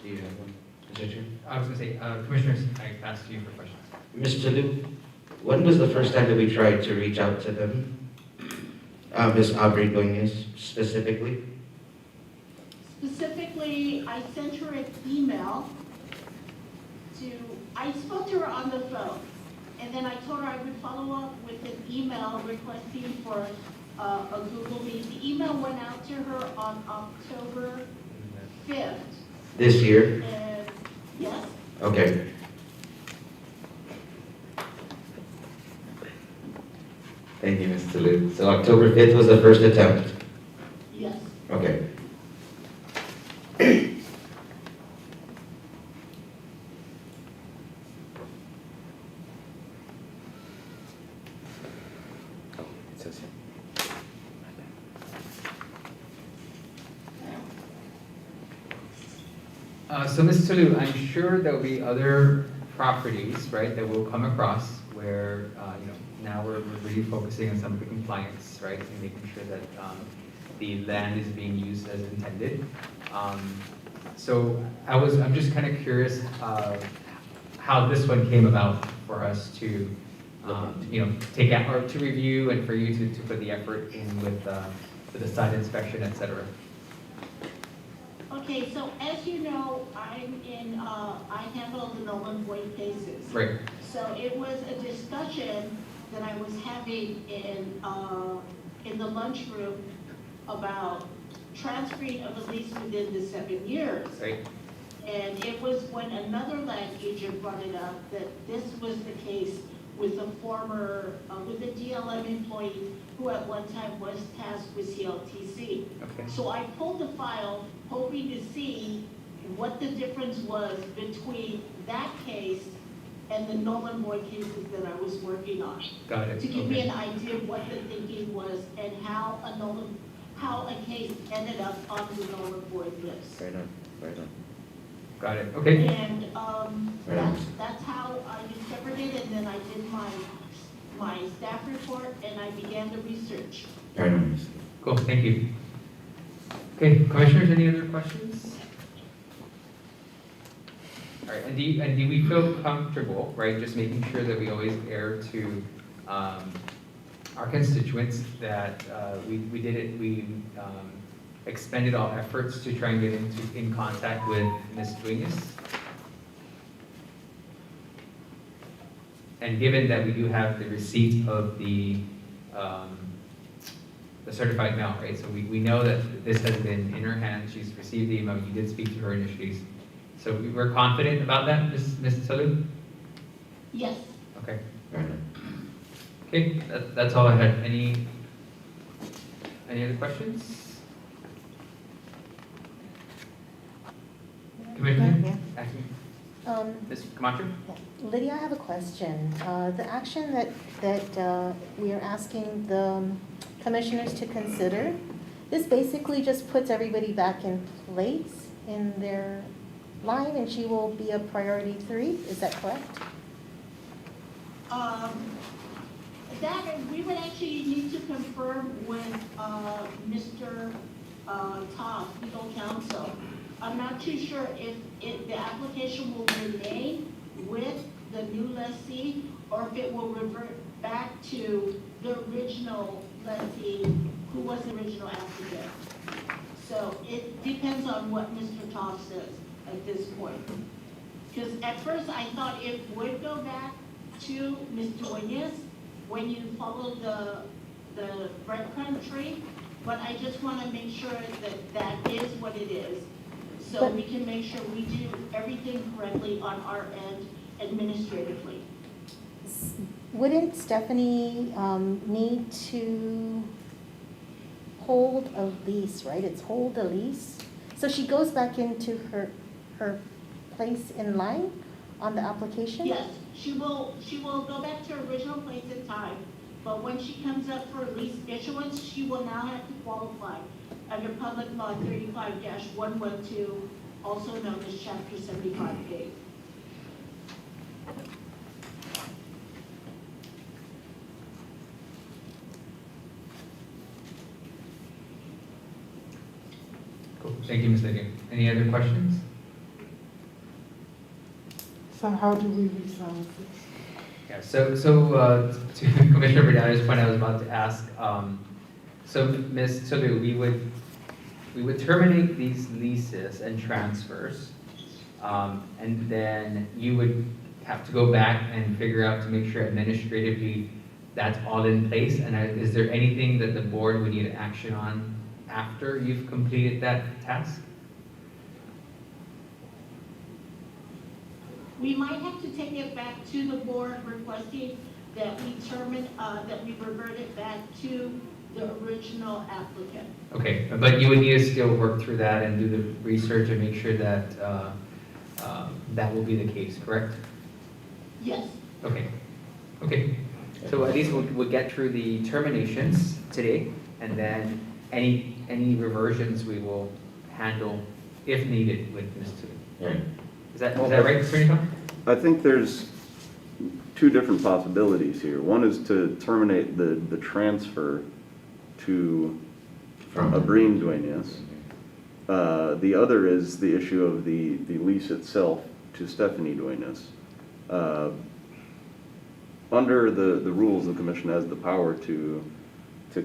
Do you have one? Mr. Chair? I was going to say, Commissioners, I pass to you for questions. Mr. Liu, when was the first time that we tried to reach out to them? Ms. Aubrey Duenas specifically? Specifically, I sent her an email I spoke to her on the phone, and then I told her I would follow up with an email requesting for a Google Meet. The email went out to her on October 5th. This year? And yes, Okay. Thank you, Mr. Liu. So October 5th was the first attempt? yes. Okay. So Ms. Tulu, I'm sure there'll be other properties, right, that we'll come across where, now we're really focusing on some of the compliance, right, and making sure that the land is being used as intended. So I'm just kind of curious how this one came about for us to, take out, or to review and for you to put the effort in with the site inspection, et cetera. Okay, so as you know, I handle the null and void cases. Right. So it was a discussion that I was having in the lunchroom about transferring of the lease within the 7 years. Right. And it was when another land agent brought it up that this was the case with a former, with a DLM employee who at one time was tasked with CLTC. Okay. So I pulled the file hoping to see what the difference was between that case and the null and void cases that I was working on. Got it. To give me Okay. an idea of what the thinking was and how a case ended up on the null and void list. Right on, right on. Got it. Okay. And that's how I discovered it, and then I did my staff report, and I began the research. Right on. Cool. Thank you. Okay, commissioners, any other questions? All right, and do we feel comfortable, right, just making sure that we always err to our constituents that we did it, we expended all efforts to try and get in contact with Ms. Duenas? And given that we do have the receipt of the certified mail, right? So we know that this has been in her hands, she's received the email, you did speak to her initially. So we're confident about that, Ms. Salu? Yes. Okay. Right on. Okay, that's all I had. Any other questions? Commissioner? Yeah. Acting- Um, Ms. Camacho? Lydia, I have a question. The action that we are asking the commissioners to consider, this basically just puts everybody back in place in their line, and she will be a priority 3, is that correct? That, we would actually need to confirm with Mr. Todd, legal counsel. I'm not too sure if the application will remain with the new lessee or if it will revert back to the original lessee who was the original applicant. So it depends on what Mr. Todd says at this point. Because at first I thought it would go back to Ms. Duenas when you follow the breadcrumb tree, but I just want to make sure that that is what it is. So But- we can make sure we do everything correctly on our end administratively. Wouldn't Stephanie need to hold a lease, right? It's hold a lease. So she goes back into her place in line on the application? Yes, she will go back to her original place in time, but when she comes up for lease issuance, she will now have to qualify under Public Law 35-112, also known as Chapter 75A. Cool. Thank you, Ms. Lydia. Any other questions? So how do we resolve this? Yeah, so to Commissioner Bernardo's point, I was about to ask, so Ms. Tulu, we would terminate these leases and transfers, and then you would have to go back and figure out to make sure administratively that's all in place, and is there anything that the board would need action on after you've completed that task? We might have to take it back to the board requesting that we that we revert it back to the original applicant. Okay, but you would need to still work through that and do the research and make sure that that will be the case, correct? Yes. Okay, okay. So at least we'll get through the terminations today, and then any reversions we will handle if needed with Ms. Tulu. Right. Is that right, Attorney Tom? I think there's two different possibilities here. One is to terminate the transfer to Abraham Duenas. The other is the issue of the lease itself to Stephanie Duenas. Under the rules, the commission has the power to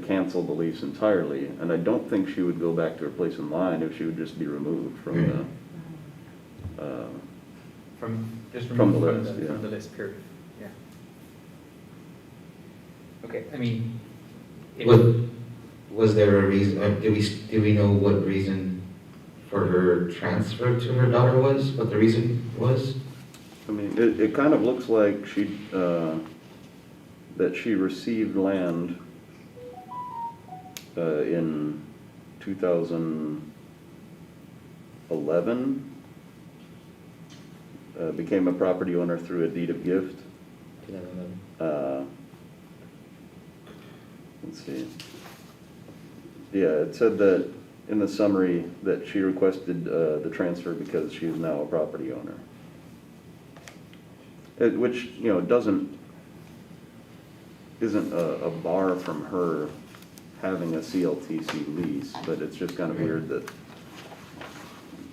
cancel the lease entirely, and I don't think she would go back to her place in line if she would just be removed from the, From the list, yeah. From the list, period, yeah. Okay, I mean. Was there a reason, do we know what reason for her transfer to her daughter was? What the reason was? I mean, it kind of looks like that she received land in 2011, became a property owner through a deed of gift. 2011. Let's see. Yeah, it said that in the summary that she requested the transfer because she is now a property owner. Which, you know, isn't a bar from her having a CLTC lease, but it's just kind of weird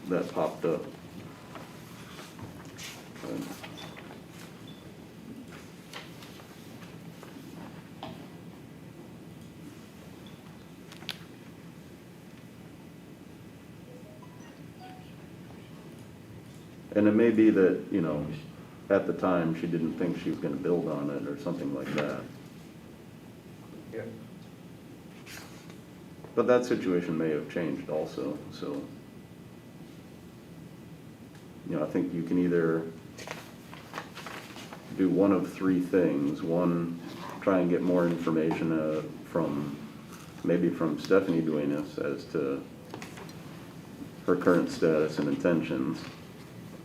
that popped up. And it may be that, you know, at the time, she didn't think she was going to build on it or something like that. Yeah. But that situation may have changed also, so. You know, I think you can either do one of three things. One, try and get more information maybe from Stephanie Duenas as to her current status and intentions.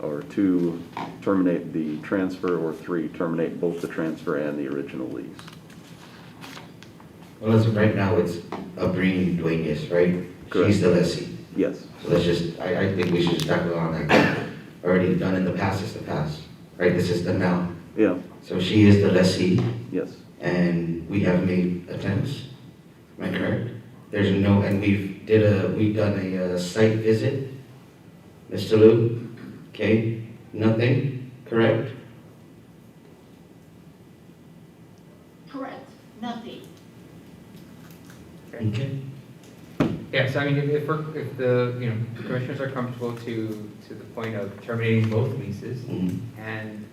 Or two, terminate the transfer, or three, terminate both the transfer and the original lease. Well, as of right now, it's Abraham Duenas, right? Correct. She's the lessee. Yes. So let's just, I think we should just tackle on that. Already done in the past is the past, right? This is the now. Yeah. So she is the lessee, Yes. and we have made attempts. Am I correct? There's no, and we've done a site visit, Mr. Lou. Okay, nothing, correct? Correct, nothing. Okay. Yeah, so I mean, if the, you know, the commissioners are comfortable to the point of terminating both leases Mhm. and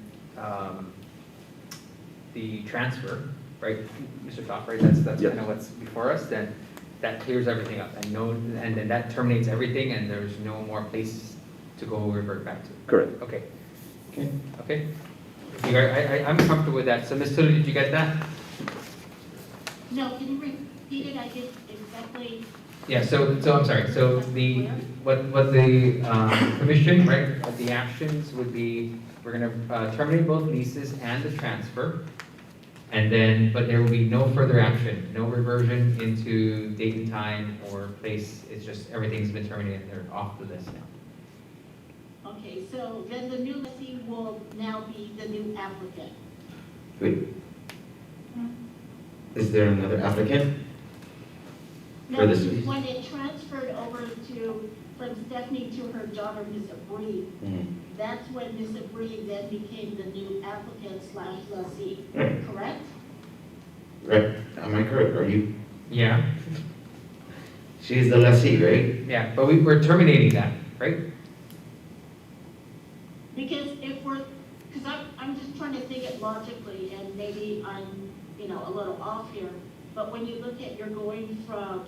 the transfer, right, Mr. Toff, right, that's Yes. kind of what's before us, then that clears everything up, and then that terminates everything, and there's no more place to go revert back to. Correct. Okay, Okay. okay. I'm comfortable with that. So, Ms. Tulu, did you get that? No, can you repeat it? I did exactly. Yeah, so I'm sorry, so what the commission, right, the actions would be, we're gonna terminate both leases and the transfer, and then, but there will be no further action, no reversion into date and time or place, it's just, everything's been terminated, they're off the list now. Okay, so then the new lessee will now be the new applicant. Wait. Is there another applicant? No, For this lease? when it transferred over from Stephanie to her daughter, Ms. Abri, that's when Ms. Abri then became the new applicant / lessee, correct? Right, am I correct? Are you? Yeah, She's the lessee, right? yeah, but we're terminating that, right? Because I'm just trying to think it logically, and maybe I'm, a little off here, but when you look at, you're going from,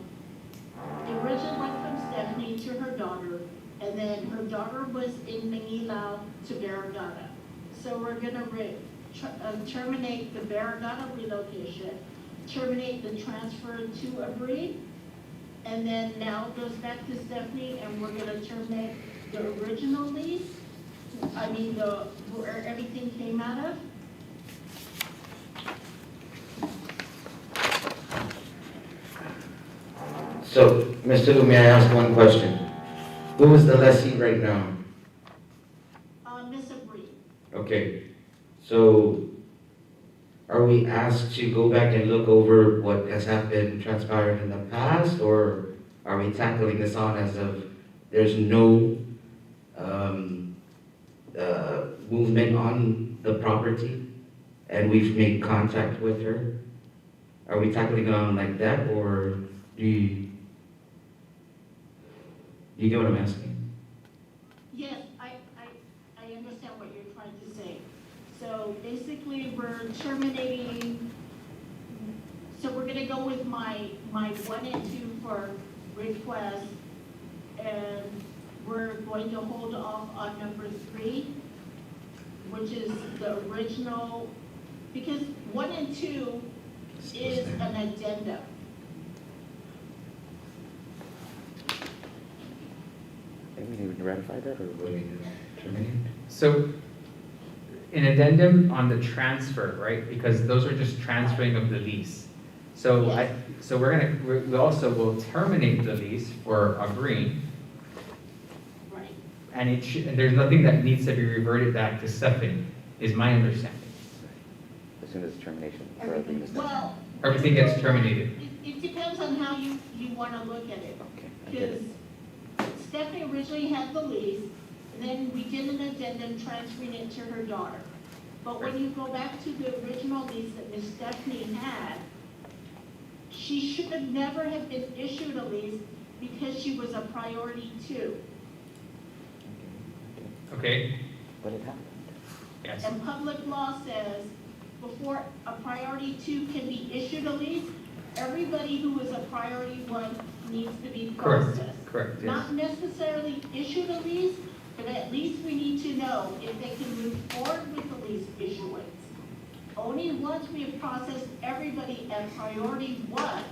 the original went from Stephanie to her daughter, and then her daughter was in Manila to Barragata. So we're gonna terminate the Barragata relocation, terminate the transfer to Abri, and then now it goes back to Stephanie, and we're gonna terminate the original lease. Where everything came out of? So, Mr. Lu, may I ask one question? Who is the lessee right now? Okay, so are we asked to go back and look over what has happened, transpired in the past, or are we tackling this on as of there's no movement on the property and we've made contact with her? Are we tackling it on like that, or do you get what I'm asking? Yes, I understand what you're trying to say. So basically, we're terminating, so we're gonna go with my 1 and 2 for request, and we're going to hold off on number 3, which is the original, because 1 and 2 is an addendum. And we need to ratify that, or What do we do? Terminate? So, an addendum on the transfer, right? Because those are just transferring of the lease. So Yes. so we also will terminate the lease for agreeing, Right. and and there's nothing that needs to be reverted back to Stephanie, is my understanding. as soon as termination for everything is done? Well. Everything gets terminated. It depends on how you wanna look at it. Okay, I get it. Because Stephanie originally had the lease, and then we did an addendum transferring it to her daughter. But when you go back to the original lease that Miss Stephanie had, she should have never have been issued a lease because she was a priority 2. Okay? But it happened. Yes. And public law says, before a priority 2 can be issued a lease, everybody who is a priority 1 needs to be Correct. processed. Correct, yes. Not necessarily issued a lease, but at least we need to know if they can move forward with the lease issuance. Only once we have processed everybody at priority 1,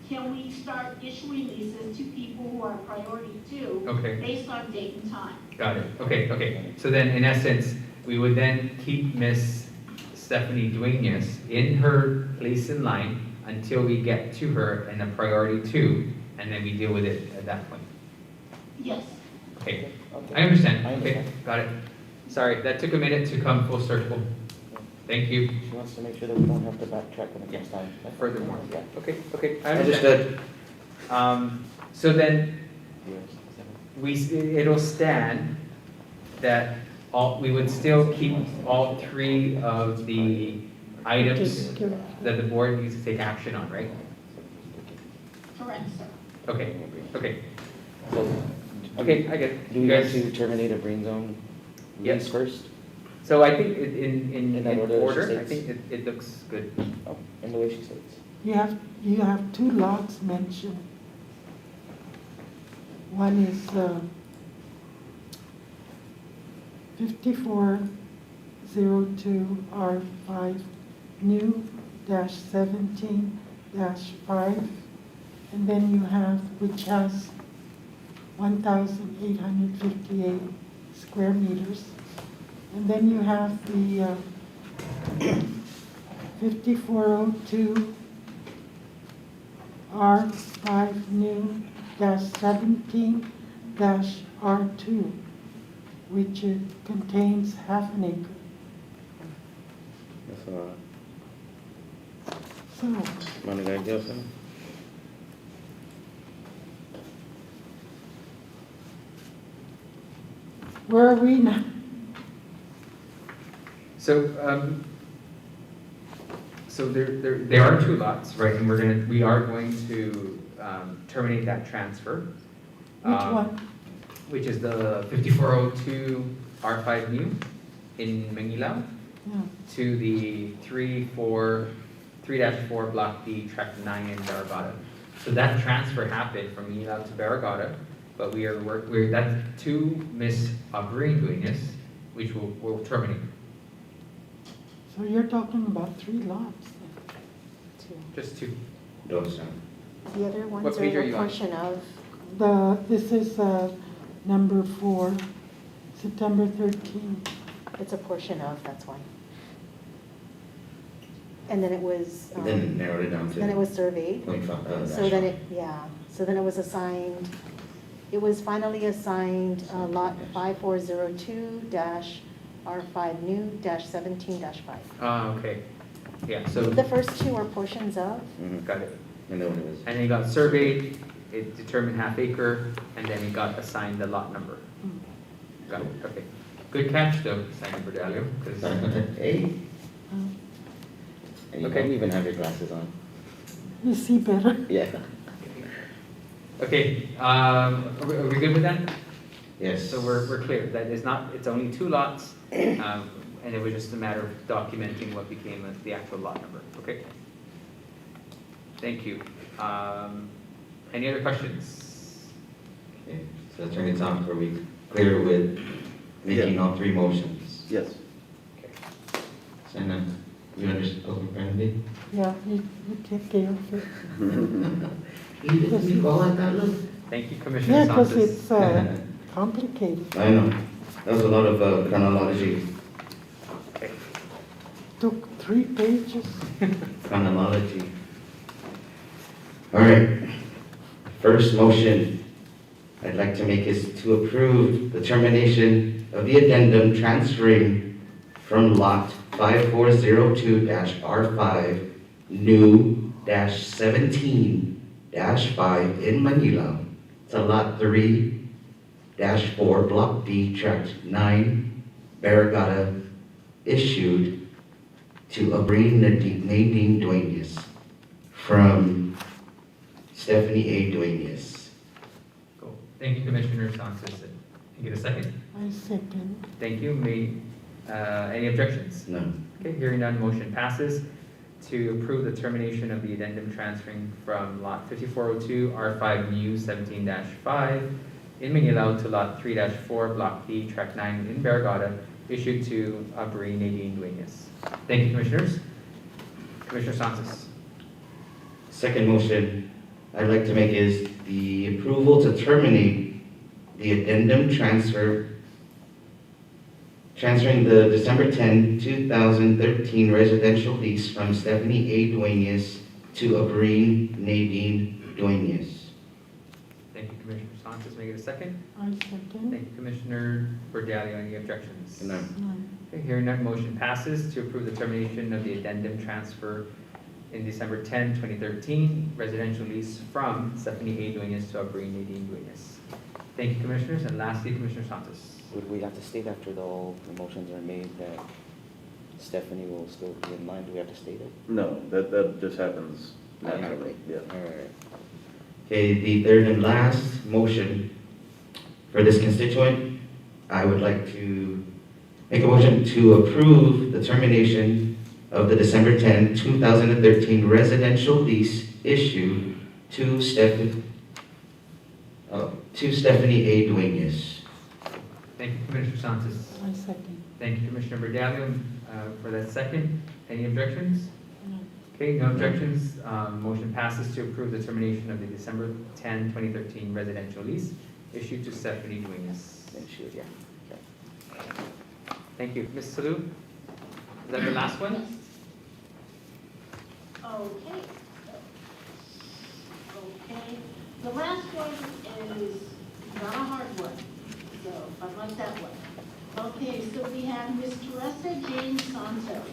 can we start issuing leases to people who are priority 2 Okay. based on date and time. Got it. Okay. So then, in essence, we would then keep Miss Stephanie Duenas in her place in line until we get to her in a priority 2, and then we deal with it at that point. Yes. Okay, Okay. I understand. I Okay, understand. got it. Sorry, that took a minute to come full circle. Thank you. She wants to make sure that we don't have to backtrack when it comes time. Furthermore. Yeah. Okay, I understand. Understood. So then, Yes. it'll stand that we would still keep all 3 of the items that the board needs to take action on, right? Correct, sir. Okay, So, okay, I get it. do You we want guys, to terminate a green zone Yes. lease first? so I think in that order that order, she I states? think it looks good. Oh, in the way she states. You have 2 lots mentioned. One is 5402 R5 new -17-5, and then you have, which has 1,858 square meters. And then you have the 5402 R5 new -17-R2, which it contains half an acre. That's So, Managay Diyosan. where are we now? So, there are 2 lots, right, and we are going to terminate that transfer. Which one? Which is the 5402 R5 new in Manila Yeah. to the 3-4 Block D, Track 9 in Barragata. So that transfer happened from Manila to Barragata, but that's to Miss Green doing this, which we'll terminate. So you're talking about 3 lots then? 2. Just 2. Those, The other ones What are page are a you on? portion of, This is number 4, September 13. it's a portion of, that's why. And then it was, then it narrowed it down to. then it was surveyed. 0.5, So then it was assigned, it was finally assigned lot 5402-1 R5 new -17-5. Okay, yeah, so, The first two are portions of. got it. And then it was, And then it got surveyed, it determined half acre, and then it got assigned the lot number. Got it, okay. Good catch though, Senator Bordalio, because, hey, Um, And you Okay. don't even have your glasses on. You see better? Yeah. okay, are we good with that? yes. So we're clear, that is not, it's only 2 lots, and it was just a matter of documenting what became the actual lot number, okay? Thank you. Any other questions? Okay, so Attorney Tom, are we clear with making all 3 motions? Yes. Senna, you understand, open friendly? Yeah, you take care of it. Thank you, Commissioner Yeah, because Santos. it's complicated. I know, that was a lot of chronology, Okay. Took 3 pages. chronology. All right, first motion I'd like to make is to approve the termination of the addendum transferring from lot 5402-R5 new -17-5 in Manila to lot 3-4 block D tract 9 Barragata issued to Abraham Nadine Duenas from Stephanie A. Duenas. Cool. Thank you, Commissioner Santos. Can you get a second? I second. Thank you. Any objections? No. Okay, hearing none, motion passes to approve the termination of the addendum transferring from lot 5402 R5 new 17-5 in Manila to lot 3-4 block D tract 9 in Barragata issued to Abraham Nadine Duenas. Thank you, Commissioners. Commissioner Santos. Second motion I'd like to make is the approval to terminate the addendum transferring the December 10, 2013 residential lease from Stephanie A. Duenas to Abraham Nadine Duenas. Thank you, Commissioner Santos. May I get a second? I second. Thank you, Commissioner Bordalio. Any objections? No. None. Okay, hearing none, motion passes to approve the termination of the addendum transfer in December 10, 2013, residential lease from Stephanie A. Duenas to Abraham Nadine Duenas. Thank you, Commissioners, and lastly, Commissioner Santos. Would we have to state after all the motions are made that Stephanie will still be in line? Do we have to state it? No, that just happens naturally, Automatically. yeah. All right. Okay, the third and last motion for this constituent, I would like to make a motion to approve the termination of the December 10, 2013 residential lease issued to Stephanie A. Duenas. Thank you, Commissioner Santos. I second. Thank you, Commissioner Bordalio, for that second. Any objections? No. Okay, no objections. Motion passes to approve the termination of the December 10, 2013 residential lease issued to Stephanie Duenas. Then she was, yeah. Okay. Thank you. Ms. Salou, is that the last one? Okay. Okay, the last one is not a hard one, so I like that one. Okay, so we have Miss Teresa Jane Santos.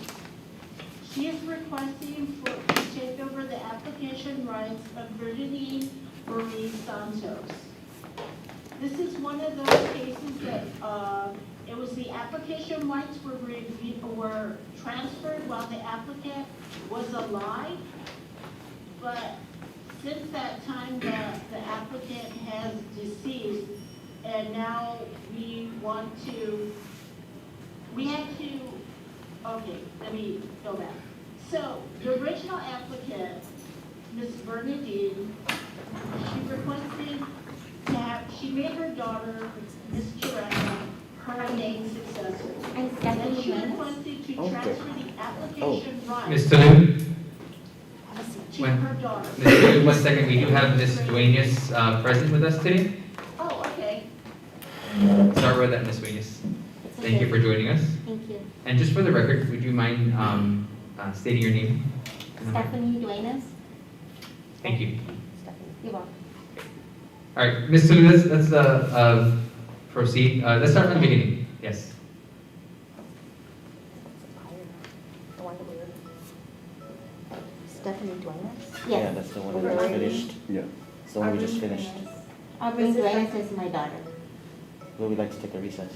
She is requesting to take over the application rights of Virginie Marie Santos. This is one of those cases that, it was the application rights were transferred while the applicant was alive. But since that time, the applicant has deceased, and now we have to, okay, let me go back. So the original applicant, Ms. Bernadine, she made her daughter, Ms. Teresa, her main successor. And And Stephanie she Duenas? requested to Okay. transfer the application rights Ms. Salou, to when- her daughter. Ms. Salou, 1 second. We do have Ms. Duenas present with us today. Oh, okay. Sorry about that, Ms. Duenas. It's Thank you okay. for joining us. Thank you. And just for the record, would you mind stating your name? Stephanie Duenas? Thank you. Stephanie, you're welcome. All right, Ms. Salou, let's proceed. Let's start from the beginning. Yes. Yeah, Yes. that's the one we just finished. Yeah. It's the one we just finished. Aubrey Duenas is my daughter. We would like to take a recess.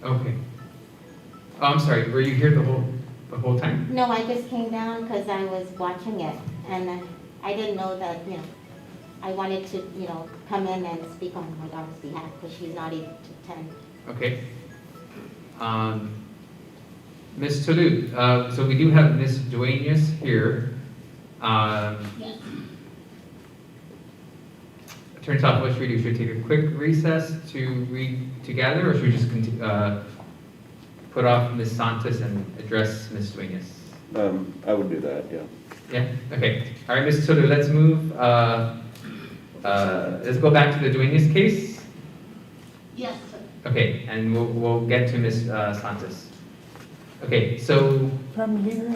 Okay. Oh, I'm sorry, were you here the whole time? No, I just came down because I was watching it, and I didn't know that, I wanted to, come in and speak on my daughter's behalf because she's not able to attend. Okay. Ms. Toulouse, so we do have Ms. Duenas here. Yes. Attorney Santos, what should we do? Should we take a quick recess to read together, or should we just put off Ms. Santos and address Ms. Duenas? I would do that, yeah. Yeah, okay. All right, Ms. Toulouse, let's move, let's go back to the Duenas case. Yes, sir. Okay, and we'll get to Ms. Santos. Okay, so, From here,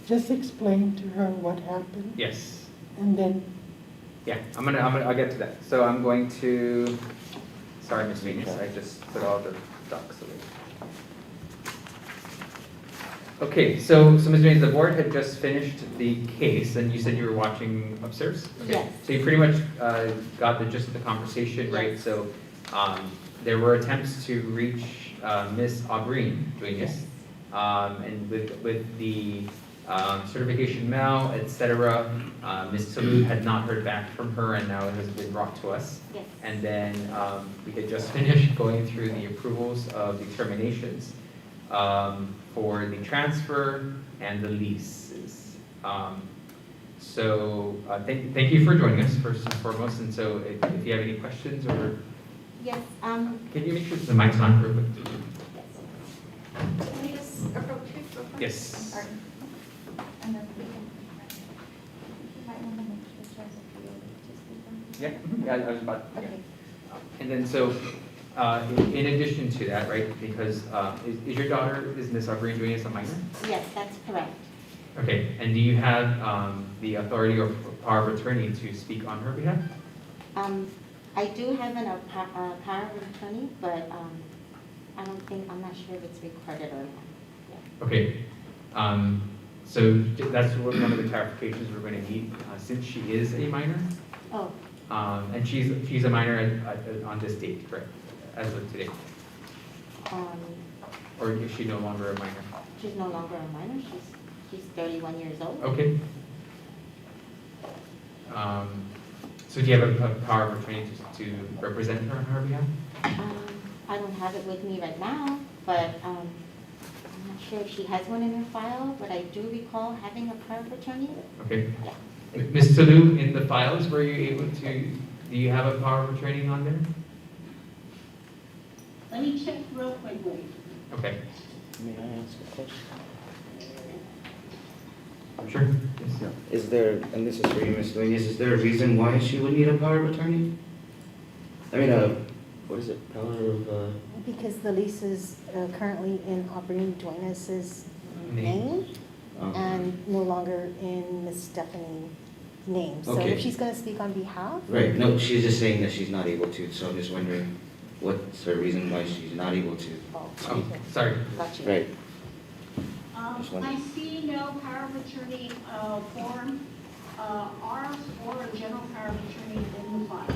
just explain to her what happened, yes. and then Yeah, I'll get to that. So I'm going to, sorry, Ms. Venus, I just put all the docs away. Okay, so Ms. Venus, the board had just finished the case, and you said you were watching upstairs? Okay. Yes. So you pretty much got the gist of the conversation, right? Yes. So there were attempts to reach Ms. Aubrey Duenas, and with the certification mail, etc. Ms. Toulouse had not heard back from her, and now it has been brought to us. Yes. And then we had just finished going through the approvals of determinations for the transfer and the leases. Thank you for joining us first and foremost. And so if you have any questions or Yes, can you make sure the mic's on real quick? Can we just approach it real quick? Yes. I'm sorry. And then we can, you might want to make sure she has a video to speak on. Yeah, I was about, yeah. okay. And then so, in addition to that, right, because is your daughter, is Ms. Aubrey Duenas a minor? Yes, that's correct. Okay, and do you have the authority or power of attorney to speak on her behalf? I do have a power of attorney, but I'm not sure if it's recorded or not. Okay, so that's one of the clarifications we're going to need, since she is a minor, Oh, and she's a minor on this date, correct, as of today? Or is she no longer a minor? she's no longer a minor, she's 31 years old. Okay. So do you have a power of attorney to represent her on her behalf? I don't have it with me right now, but I'm not sure if she has one in her file, but I do recall having a power of attorney. Okay. Ms. Toulouse, in the files, were you able to, do you have a power of attorney on there? Let me check real quickly. Okay, May I ask a question? sure. Yes. Yeah. Is there, and this is for you, Ms. Duenas, is there a reason why she would need a power of attorney? I mean, what is it, power of, Because the lease is currently in Aubrey Duenas' name and no longer in Miss Stephanie's name. So Okay. if she's going to speak on behalf, right, no, she's just saying that she's not able to, so I'm just wondering what's her reason why she's not able to? oh, Oh, okay. sorry. Got you. Right, I Just wondering. see no power of attorney form, ours or a general power of attorney in the file.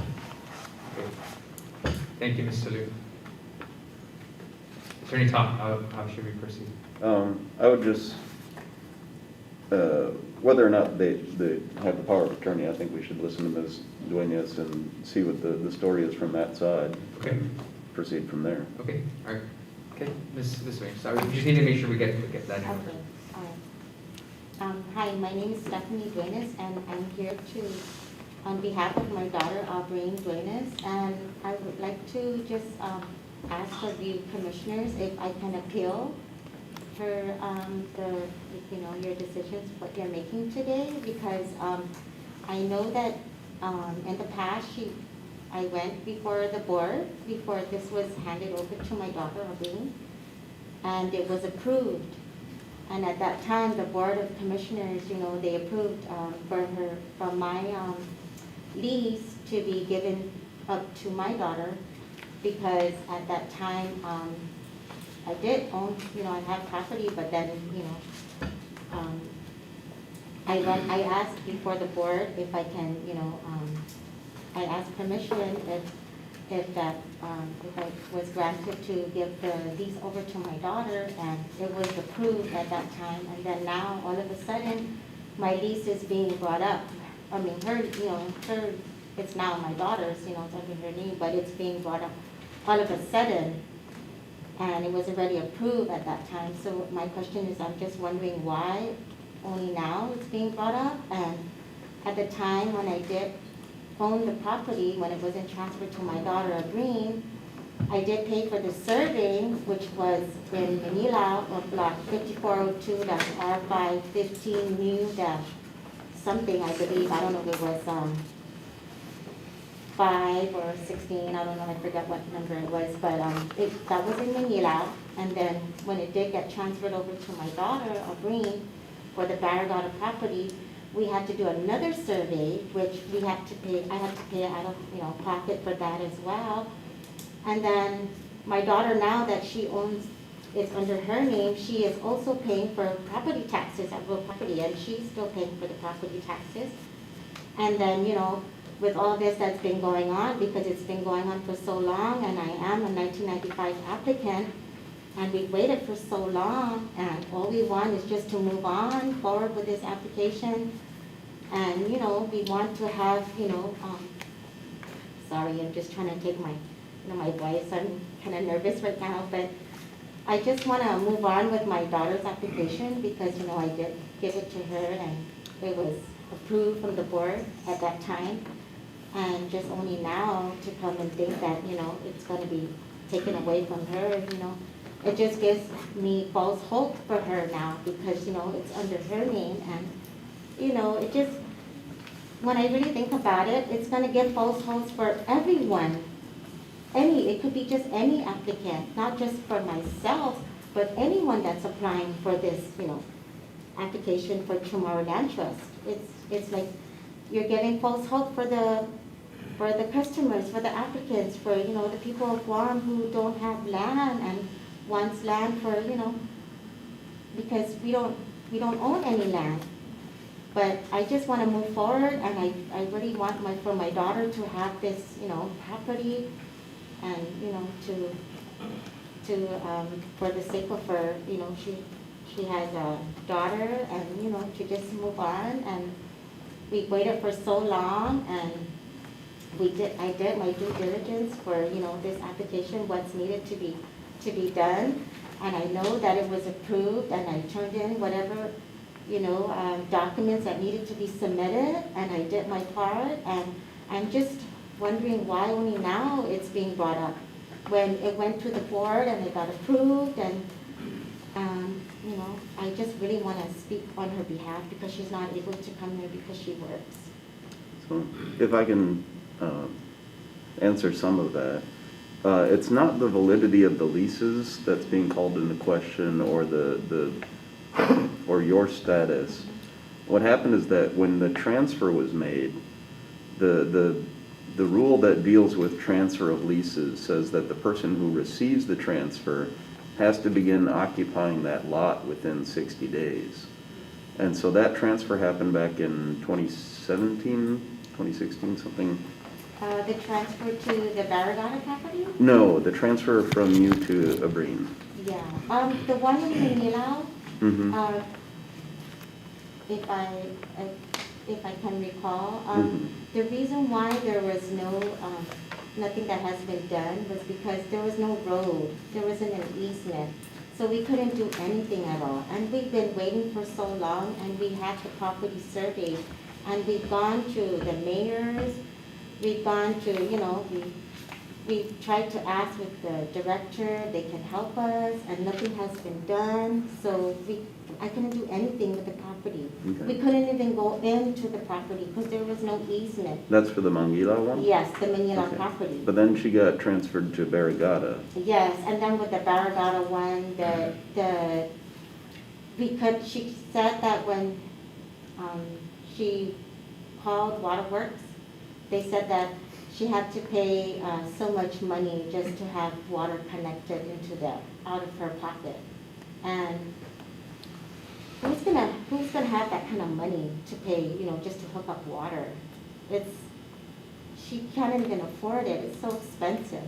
Okay. Thank you, Ms. Toulouse. Attorney Tom, how should we proceed? I would just, whether or not they have the power of attorney, I think we should listen to Ms. Duenas and see what the story is from that side. Okay. Proceed from there. Okay, all right. Okay, Ms. Wayne, sorry, we just need to make sure we get that in Okay, order. all right. Hi, my name is Stephanie Duenas, and I'm here on behalf of my daughter, Aubrey Duenas, and I would like to just ask of you commissioners if I can appeal her, your decisions, what you're making today, because I know that in the past, I went before the board, before this was handed over to my daughter, Aubrey, and it was approved. And at that time, the Board of Commissioners, they approved for my lease to be given up to my daughter, because at that time, I did own, I had property, but then, I asked before the board if I can, I asked permission if that, if I was granted to give the lease over to my daughter, and it was approved at that time, and then now, all of a sudden, my lease is being brought up. I mean, her, it's now my daughter's, it's under her name, but it's being brought up all of a sudden, and it was already approved at that time. So my question is, I'm just wondering why only now it's being brought up, and at the time when I did own the property, when it wasn't transferred to my daughter, Green, I did pay for the survey, which was in Manila, or block 5402-R515 new dash something, I believe, I don't know if it was 5 or 16, I don't know, I forget what number it was, but that was in Manila, and then when it did get transferred over to my daughter, Green, for the Barragata property, we had to do another survey, which I had to pay out of, pocket for that as well. And then my daughter, now that she owns, it's under her name, she is also paying for property taxes at real property, and she's still paying for the property taxes. And then, with all this that's been going on, because it's been going on for so long, and I am a 1995 applicant, and we've waited for so long, and all we want is just to move on forward with this application. And, we want to have, sorry, I'm just trying to take my, my voice. I'm kind of nervous right now, but I just want to move on with my daughter's application because, I did give it to her, and it was approved from the board at that time. And just only now to come and think that, it's going to be taken away from her, it just gives me false hope for her now because, it's under her name, and, it just, when I really think about it, it's going to give false hopes for everyone. It could be just any applicant, not just for myself, but anyone that's applying for this, application for CHamoru Land Trust. It's like you're giving false hope for the customers, for the applicants, for, the people of Guam who don't have land and wants land for, because we don't own any land. But I just want to move forward, and I really want for my daughter to have this, property, and, for the sake of her, she has a daughter, and, to just move on. And we waited for so long, and I did my due diligence for, this application, what's needed to be done. And I know that it was approved, and I turned in whatever, documents that needed to be submitted, and I did my part. And I'm just wondering why only now it's being brought up, when it went to the board and it got approved. And, I just really want to speak on her behalf because she's not able to come here because she works. So if I can answer some of that. It's not the validity of the leases that's being called into question, or or your status. What happened is that when the transfer was made, the rule that deals with transfer of leases says that the person who receives the transfer has to begin occupying that lot within 60 days. And so that transfer happened back in 2017, 2016, something. The transfer to the Barragata property? No, the transfer from you to Abreen. Yeah, the one in Manila, if I can recall, the reason why there was nothing that has been done was because there was no road, there wasn't an easement, so we couldn't do anything at all. And we've been waiting for so long, and we had the property surveyed, and we've gone to the mayors, we've gone to, we've tried to ask with the director, they can help us, and nothing has been done. So I couldn't do anything with the property. Okay. We couldn't even go into the property because there was no easement. That's for the Manila one? Yes, the Manila Okay. property. But then she got transferred to Barragata. Yes, and then with the Barragata one, she said that when she called Waterworks, they said that she had to pay so much money just to have water connected out of her pocket. And who's gonna have that kind of money to pay, you know, just to hook up water? She can't even afford it, it's so expensive.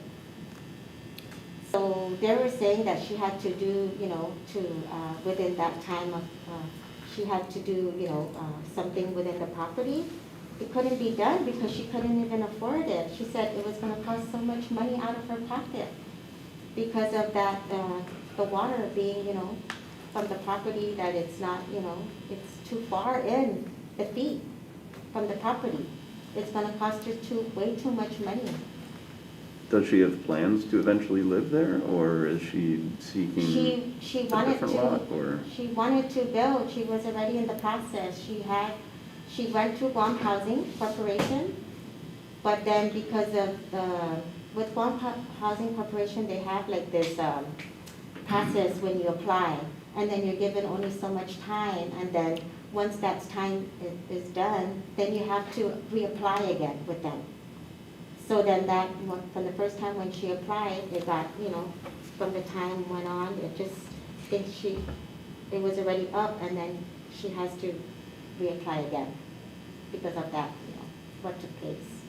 So they were saying that she had to do, you know, within that time of, she had to do, you know, something within the property. It couldn't be done because she couldn't even afford it. She said it was gonna cost so much money out of her pocket because of that, the water being, you know, from the property, that it's not, you know, it's too far in the feet from the property. It's gonna cost her way too much money. Does she have plans to eventually live there, or is she seeking She a wanted different lot, or? She wanted to build, she was already in the process. She went to Guam Housing Corporation, but then because of with Guam Housing Corporation, they have like this process when you apply, and then you're given only so much time, and then once that time is done, then you have to reapply again with them. So then that, from the first time when she applied, it got, you know, from the time went on, it was already up, and then she has to reapply again because of that, you know, what took place.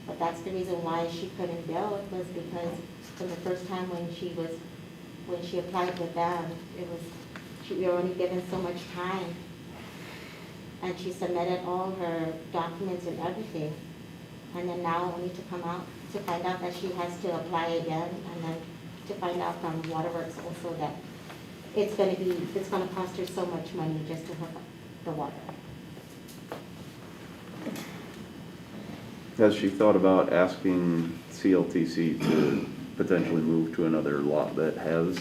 But that's the reason why she couldn't build, was because from the first time when she applied with them, we were only given so much time. And she submitted all her documents and everything. And then now only to come out, to find out that she has to apply again, and then to find out from Waterworks also that it's gonna cost her so much money just to hook up the water. Has she thought about asking CLTC to potentially move to another lot that has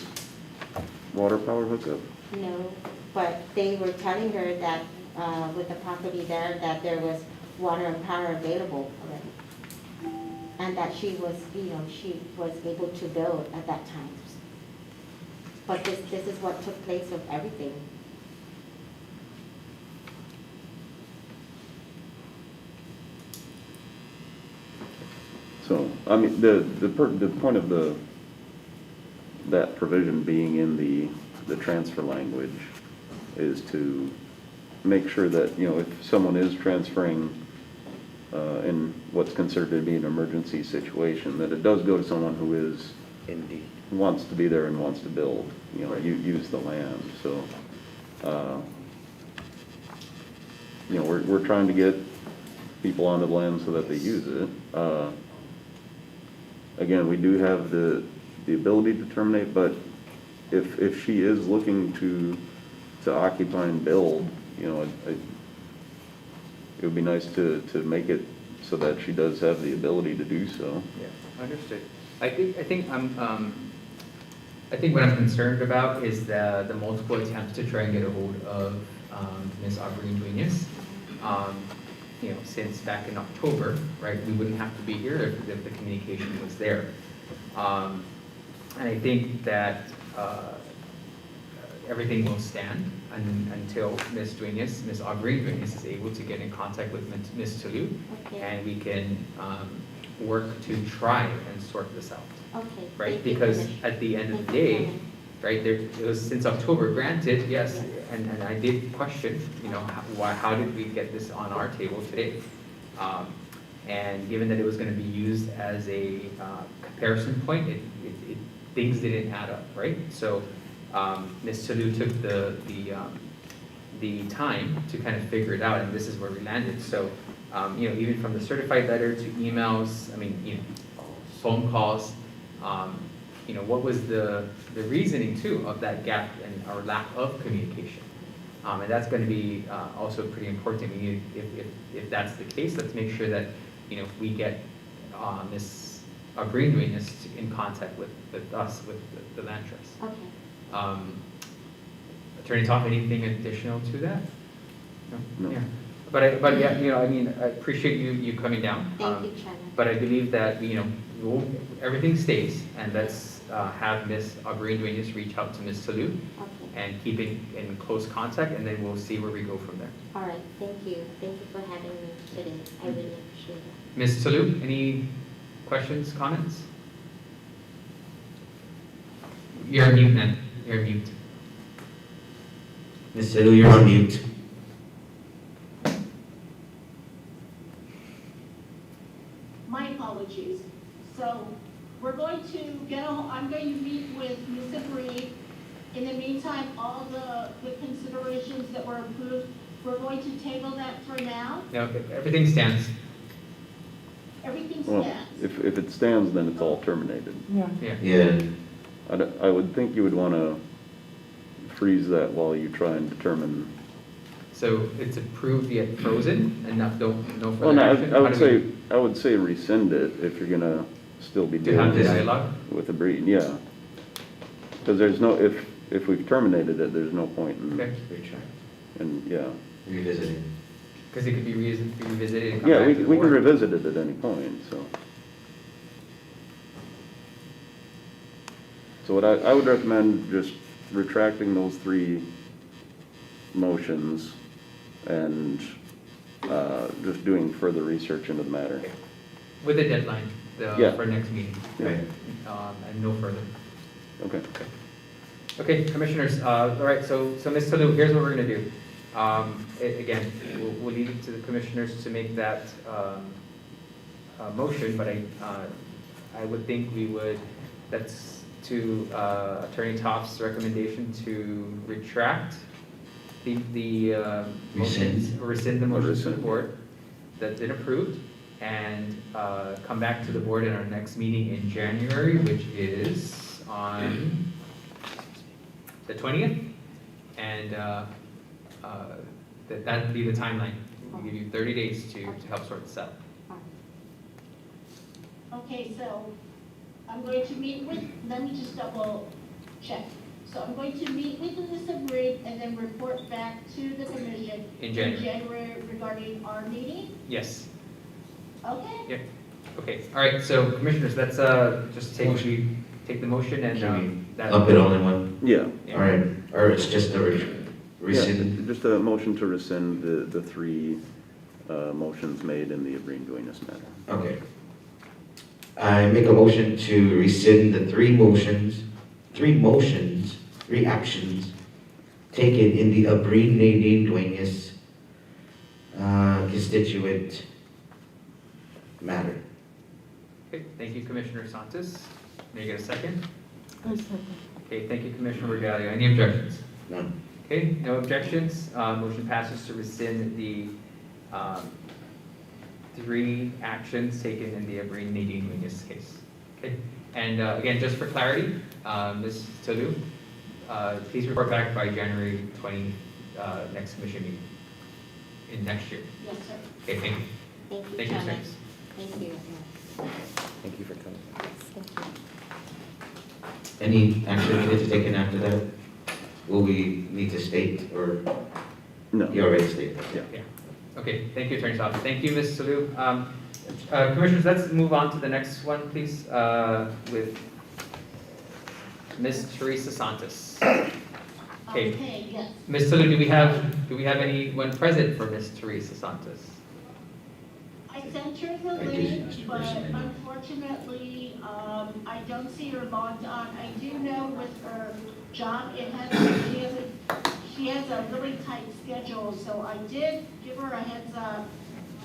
water power hookup? No, but they were telling her that with the property there, that there was water and power available already. And that she was, you know, she was able to build at that time. But this is what took place of everything. So, I mean, the point of that provision being in the transfer language is to make sure that, you know, if someone is transferring in what's considered to be an emergency situation, that it does go to someone who is Indeed. wants to be there and wants to build, you know, use the land. So, you know, we're trying to get people onto the land so that they use it. Again, we do have the ability to terminate, but if she is looking to occupy and build, you know, it would be nice to make it so that she does have the ability to do so. Yeah, understood. I think what I'm concerned about is the multiple attempts to try and get a hold of Ms. Duenas. You know, since back in October, right? We wouldn't have to be here if the communication was there. And I think that everything will stand until Ms. Duenas, Ms. Duenas is able to get in contact with Ms. Tulu, Okay. and we can work to try and sort this out. Okay. Right, Thank you, because Commissioner. at the end of the Thank you, day, Commissioner. right, it was since October, granted, yes, and I did question, you know, how did we get this on our table today? And given that it was gonna be used as a comparison point, things didn't add up, right? So, Ms. Tulu took the time to kind of figure it out, and this is where we landed. So, you know, even from the certified letter to emails, I mean, you know, phone calls, you know, what was the reasoning too of that gap and our lack of communication? And that's going to be also pretty important. I mean, if that's the case, let's make sure that, you know, we get Ms. Duenas in contact with us, with the land trust. Okay. Attorney Tom, anything additional to that? No. Yeah. But yeah, you know, I mean, I appreciate you coming down. Thank you, Chairman. But I believe that, you know, everything stays, and let's have Ms. Duenas reach out to Ms. Tulu Okay. and keep in close contact, and then we'll see where we go from there. All right. Thank you. Thank you for having me today. I really appreciate it. Ms. Tulu, any questions, comments? You're mute, man. You're mute. Ms. Selu, you're on mute. My apologies. So we're going to I'm going to meet with Ms. Bree. In the meantime, all the considerations that were approved, we're going to table that for now. No, okay, everything stands. Everything Well, stands. if it stands, then it's all terminated. Yeah. Yeah. Yeah, I would think you would want to freeze that while you try and determine. So it's approved yet frozen and no Well, further no, action? I would say rescind it if you're gonna still be To have dealing the dialogue? with the breed, yeah. Because there's no, if we've terminated it, there's no point Okay, yeah. revisiting. because it could be revisited and come Yeah, back we to the can board. revisit it at any point, so. So what I would recommend just retracting those 3 motions and just doing further research into the matter. Okay. With a deadline Yeah. for next meeting. Yeah. And no further. Okay. Okay, commissioners, all right, so Ms. Selu, here's what we're gonna do. Again, we'll leave it to the commissioners to make that motion, but I would think we would, that's to Attorney Toft's recommendation to retract the motions, or rescind the motions to the board that's been approved, and come back to the board in our next meeting in January, which is on the 20th, and that'd be the timeline. We'll give you 30 days to help sort this out. Okay, so I'm going to meet with, let me just double check. So I'm going to meet with Ms. Bree and then report back to the commission In January. Regarding our meeting? Yes. Okay? Yep. Okay, all right, so commissioners, let's just take the motion and Can that. Lump it all in one? Yeah. Yeah. All right, or it's just a rescind? Yeah, just a motion to rescind the 3 motions made in the agreeing jointness matter. Okay. I make a motion to rescind the 3 actions taken in the abbreviated dueñas constituent matter. Okay, thank you, Commissioner Santos. May I get a second? I second. Okay, thank you, Commissioner Regalia. Any objections? None. Okay, no objections. Motion passes to rescind the 3 actions taken in the abbreviated dueñas case. Okay, and again, just for clarity, Ms. Tolu, please report back by January 20, next commission meeting in next year. Yes, sir. Okay, thank you. Thank you, Thank you, Chairman. Ms. Thank you. Thank you for coming. Thank you. Any action needed to take in after that? Will we need to state, or No. you already stated? Yeah. Yeah. Okay, thank you, Attorney Toft. Thank you, Ms. Salu. Commissioners, let's move on to the next one, please, with Ms. Teresa Santos. Okay. Okay, yes. Ms. Salu, do we have anyone present for Ms. Teresa Santos? I sent her the I did, link, Mr. but President. unfortunately, I don't see her logged on. I do know with her job, she has a really tight schedule, so I did give her a heads up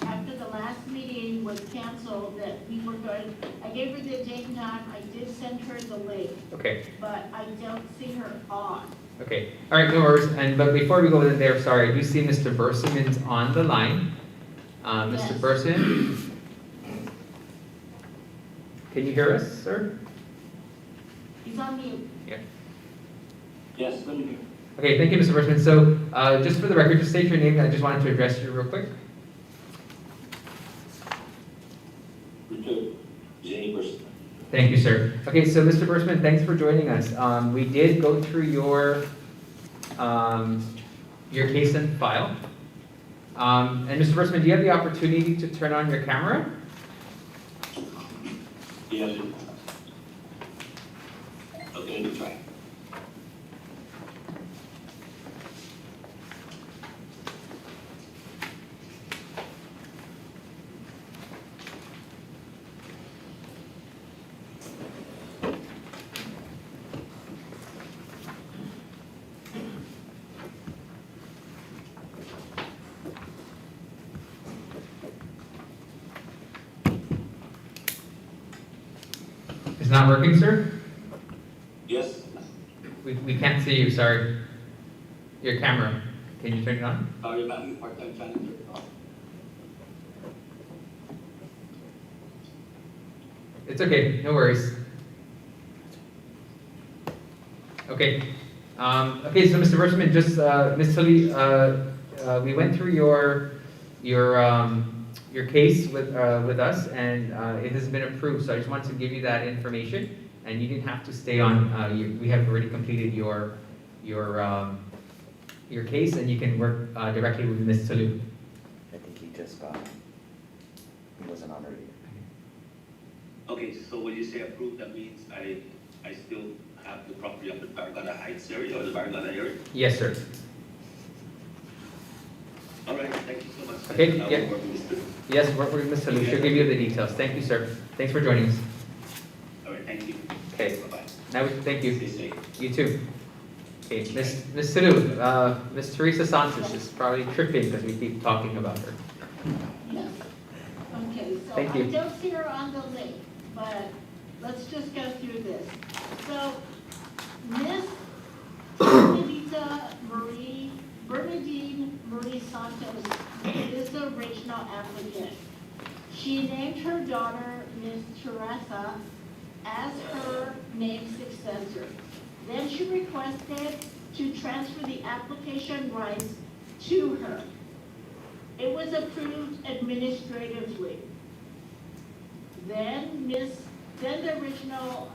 after the last meeting was canceled that we were going, I gave her the date and time, I did send her the link, Okay, but I don't see her on. okay. All right, no worries. But before we go there, sorry, I do see Mr. Berseman's on the line. Mr. Yes. Berseman? Can you hear us, sir? He's on mute. Yes, let me hear. Okay, thank you, Mr. Berseman. So, just for the record, just state your name. I just wanted to address you real quick. Richard J. Person. Thank you, sir. Okay, so Mr. Berseman, thanks for joining us. We did go through your case and file. And Mr. Berseman, do you have the opportunity to turn on your camera? Yes. Okay, let me try. It's not working, sir? Yes, We can't see you, sorry. Your camera, can you turn it on? sorry about you, part-time janitor. It's okay, no worries. Okay. Okay, so Mr. Bushman, just, Ms. Tully, we went through your case with us, and it has been approved, so I just wanted to give you that information, and you didn't have to stay on, we have already completed your case, and you can work directly with Ms. Tully. I think he just got, he wasn't on earlier. Okay, so when you say approved, that means I still have the property of the Barragata Heights area or the Barragata area? Yes, sir. All right, thank you so much. Okay, I will yeah. work with Mr. Yes, work with Ms. Tully, she'll give you the details. Thank you, sir. Thanks for joining us. All right, thank you. Okay, Bye-bye. now, thank you. Stay safe. You too. Okay, Ms. Sulu, Ms. Teresa Santos is probably tripping because we keep talking about her. Yes. Okay, so Thank I you. don't see her on the link, but let's just go through this. So, Miss Bernadine Marie Santos is the original applicant. She named her daughter, Miss Teresa, as her name successor. Then she requested to transfer the application rights to her. It was approved administratively. Then the original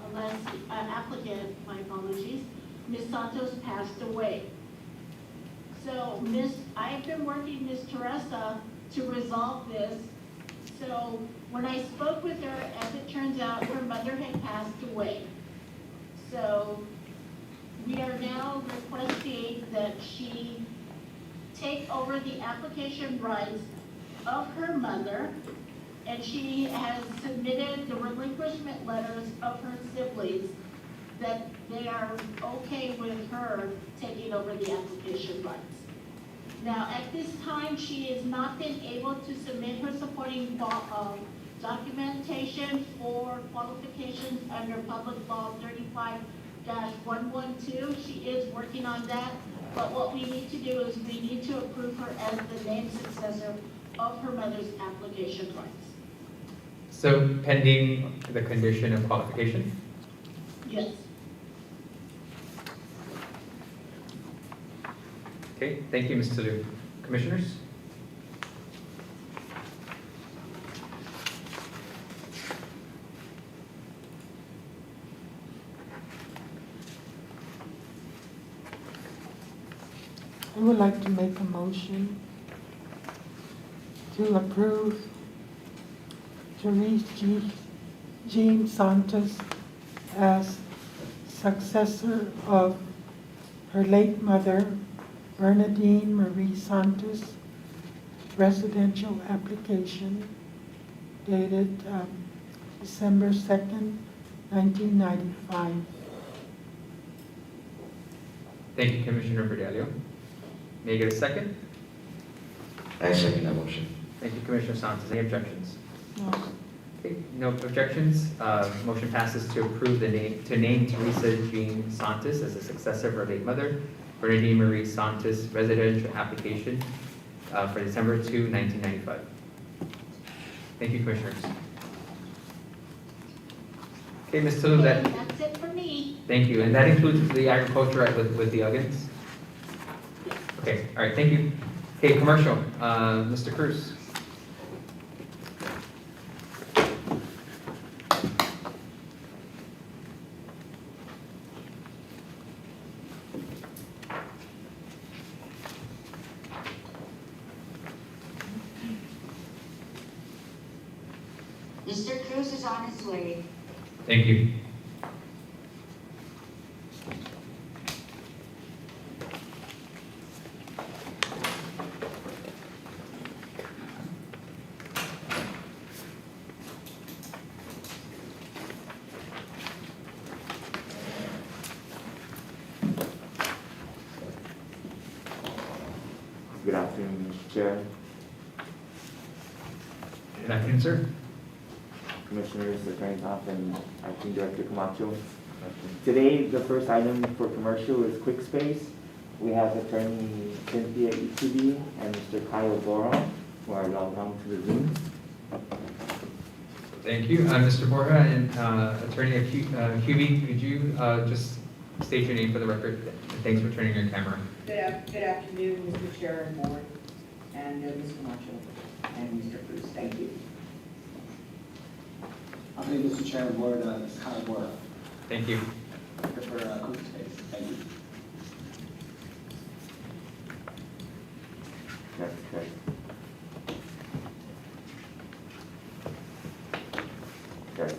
applicant, my apologies, Ms. Santos passed away. So I've been working Ms. Teresa to resolve this. So when I spoke with her, as it turns out, her mother had passed away. So we are now requesting that she take over the application rights of her mother, and she has submitted the relinquishment letters of her siblings that they are okay with her taking over the application rights. Now, at this time, she has not been able to submit her supporting documentation for qualifications under Public Law 35-112. She is working on that, but what we need to do is we need to approve her as the named successor of her mother's application rights. So pending the condition of qualification? Yes. Okay, thank you, Ms. Sulu. Commissioners? I would like to make a motion to approve Teresa Jean Santos as successor of her late mother, Bernadine Marie Santos, residential application dated December 2nd, 1995. Thank you, Commissioner Berdelio. May I get a second? I second that motion. Thank you, Commissioner Santos. Any objections? No. Okay, no objections. Motion passes to approve to name Teresa Jean Santos as the successor of her late mother, Bernadine Marie Santos, residential application for December 2, 1995. Thank you, Commissioners. Okay, Ms. Tulu, Okay, that's it for me. thank you. And that includes the agriculture right, with the Uggins? Okay, all right, thank you. Okay, commercial, Mr. Cruz. Mr. Cruz is on his way. Thank you. Good afternoon, Mr. Chair, Good afternoon, sir. Commissioners, Attorney Top, and Acting Director Camacho. Today, the first item for commercial is Quick Space. We have Attorney Cynthia Ikubi and Mr. Kyle Bora, who are logged on to the Zoom. Thank you. Mr. Borja and Attorney Cuby, could you just state your name for the record? Thanks for turning your camera. Good afternoon, Mr. Chair and Board, and Ms. Camacho, and Mr. Cruz. Thank you. I think Mr. Chair and Board, it's Kyle Bora. Thank you. For Quick Space. Thank you. Okay. Okay.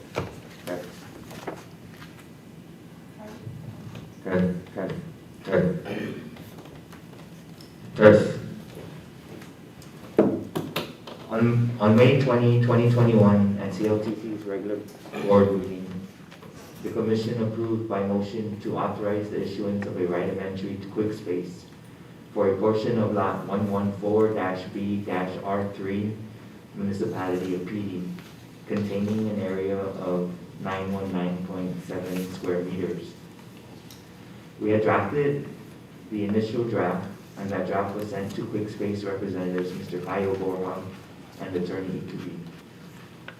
On May 20, 2021, at CLTC's regular board meeting, the Commission approved by motion to authorize the issuance of a right of entry to Quick Space for a portion of Lot 114-B-R3, Municipality of PD, containing an area of 919.7 square meters. We had drafted the initial draft, and that draft was sent to Quick Space representatives Mr. Kyle Bora and Attorney Ikubi.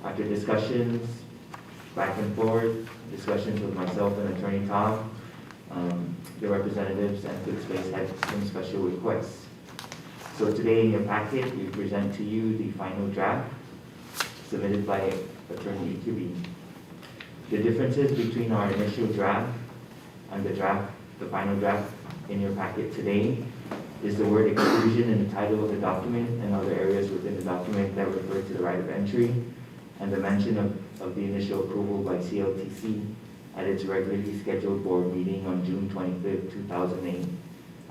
After discussions back and forth, discussions with myself and Attorney Tom, the representatives and Quick Space had some special requests. So today in your packet, we present to you the final draft submitted by Attorney Ikubi. The differences between our initial draft and the final draft in your packet today is the word exclusion in the title of the document and other areas within the document that refer to the right of entry, and the mention of the initial approval by CLTC at its regularly scheduled board meeting on June 25, 2008,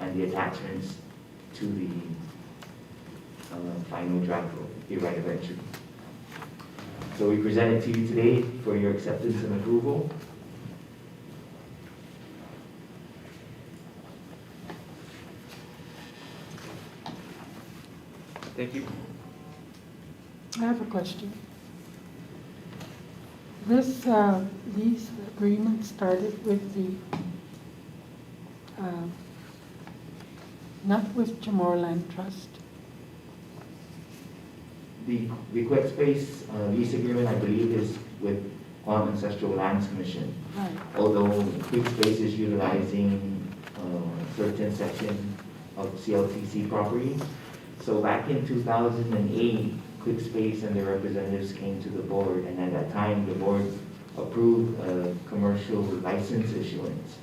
and the attachments to the final draft of the right of entry. So we present it to you today for your acceptance and approval. Thank you. I have a question. These agreements started with not with CHamoru Land Trust. The Quick Space lease agreement, I believe, is with Guam Ancestral Lands Commission. Right. Although Quick Space is utilizing certain section of CLTC property. So back in 2008, Quick Space and their representatives came to the board, and at that time, the board approved a commercial license issuance.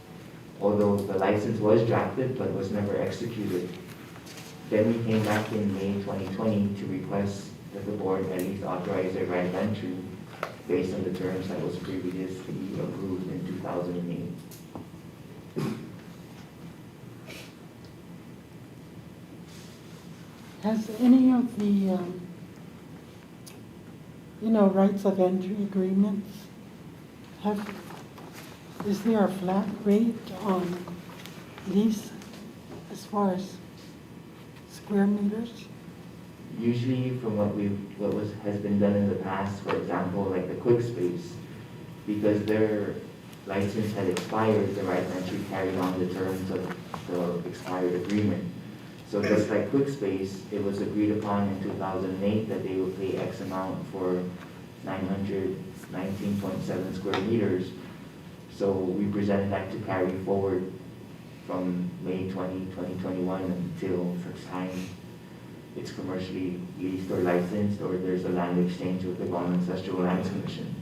Although the license was drafted, but was never executed. Then we came back in May 2020 to request that the board at least authorize a right of entry based on the terms that was previously approved in 2008. Has any of the, rights of entry agreements, is there a flat rate on these as far as square meters? Usually from has been done in the past, for example, like the Quick Space, because their license had expired, the right of entry carried on the terms of the expired agreement. So just like Quick Space, it was agreed upon in 2008 that they would pay X amount for 919.7 square meters. So we presented that to carry forward from May 20, 2021 until such time it's commercially leased or licensed, or there's a land exchange with the Guam Ancestral Lands Commission.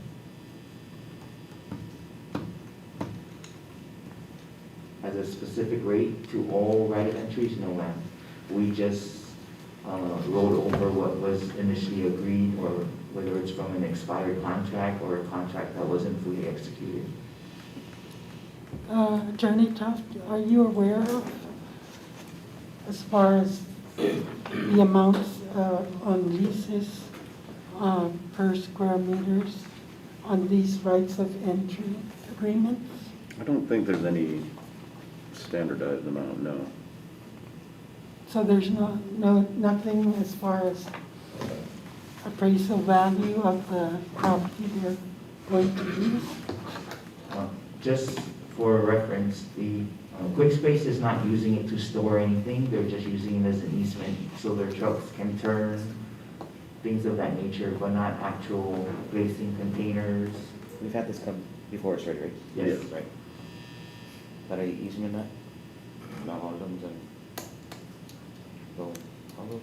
As a specific rate to all right of entries, no ma'am. We just rolled over what was initially agreed, or whether it's from an expired contract or a contract that wasn't fully executed. Attorney Tuft, are you aware of, as far as the amounts on leases per square meters on these rights of entry agreements? I don't think there's any standardized amount, no. So there's nothing as far as appraisal value of the property they're going to use? Just for reference, the Quick Space is not using it to store anything, they're just using it as an easement, so their trucks can turn, things of that nature, but not actual placing containers. We've had this come before us, right? Yes. Right. Para easement na? Nakakala mo dyan. So, how about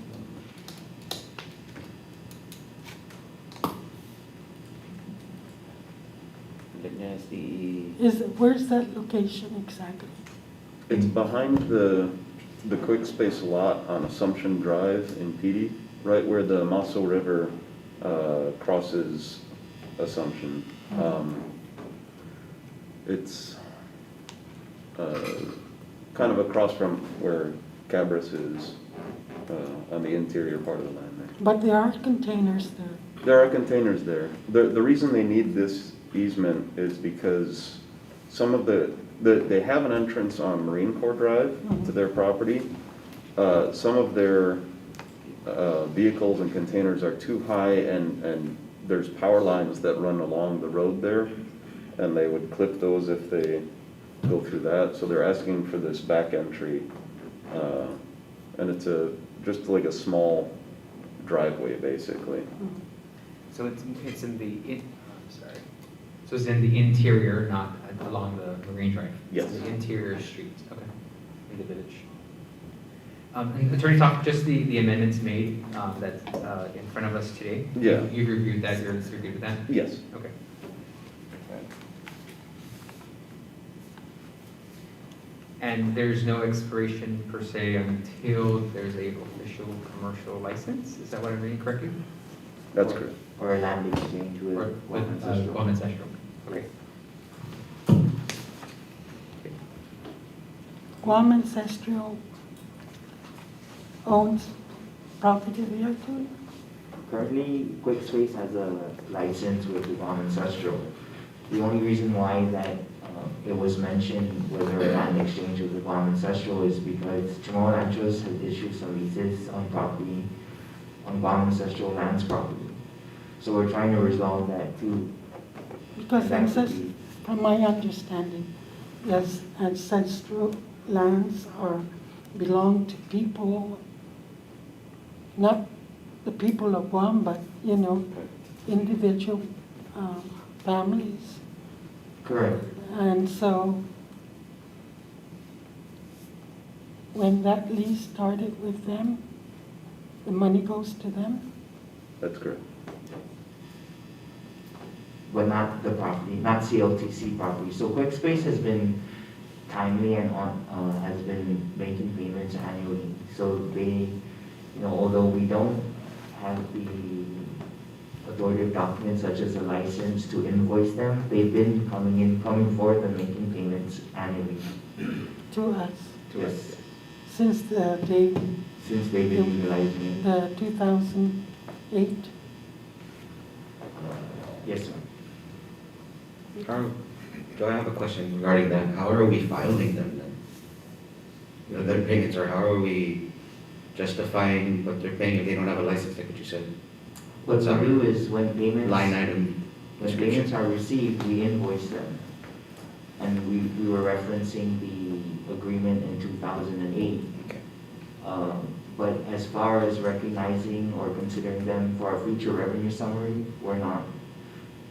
Where's that location exactly? It's behind the Quick Space lot on Assumption Drive in Petey, right where the Maso River crosses Assumption. It's kind of across from where Cabras is, on the interior part of the land there. But there are containers there. There are containers there. The reason they need this easement is because some of they have an entrance on Marine Corps Drive to their property. Some of their vehicles and containers are too high, and there's power lines that run along the road there, and they would clip those if they go through that. So they're asking for this back entry, and it's just like a small driveway basically. So it's in the sorry. So it's in the interior, not along the Marine Drive? Yes. It's the interior streets, okay, in the village. And Attorney Talk, just the amendments made that's in front of us today? Yeah. You've reviewed that, you're good with that? Yes. Okay. And there's no expiration per se until there's a official commercial license? Is that what I'm reading correctly? That's correct. Or a land exchange with Guam Ancestral. Guam Ancestral. Okay. Guam Ancestral owns property there too? Currently, Quick Space has a license with the Guam Ancestral. The only reason why that it was mentioned whether a land exchange with the Guam Ancestral is because CHamoru Ranchos has issued some leases on property, on Guam Ancestral lands property. So we're trying to resolve that too. Because from my understanding, yes, ancestral lands belong to people, not the people of Guam, but, individual families. Correct. And so when that lease started with them, the money goes to them? That's correct. But not the property, not CLTC property. So Quick Space has been timely and has been making payments annually. So they, although we don't have the authoritative documents such as a license to invoice them, they've been coming forth and making payments annually. To us? To us. Since they've been utilizing it. The 2008? Yes, sir. Do I have a question regarding that? How are we filing them then? Their payments, or how are we justifying what they're paying if they don't have a license, like what you said? What we do is when payments... Line item When payments are received, we invoice them. And we were referencing the agreement in 2008. Okay. But as far as recognizing or considering them for our future revenue summary, we're not.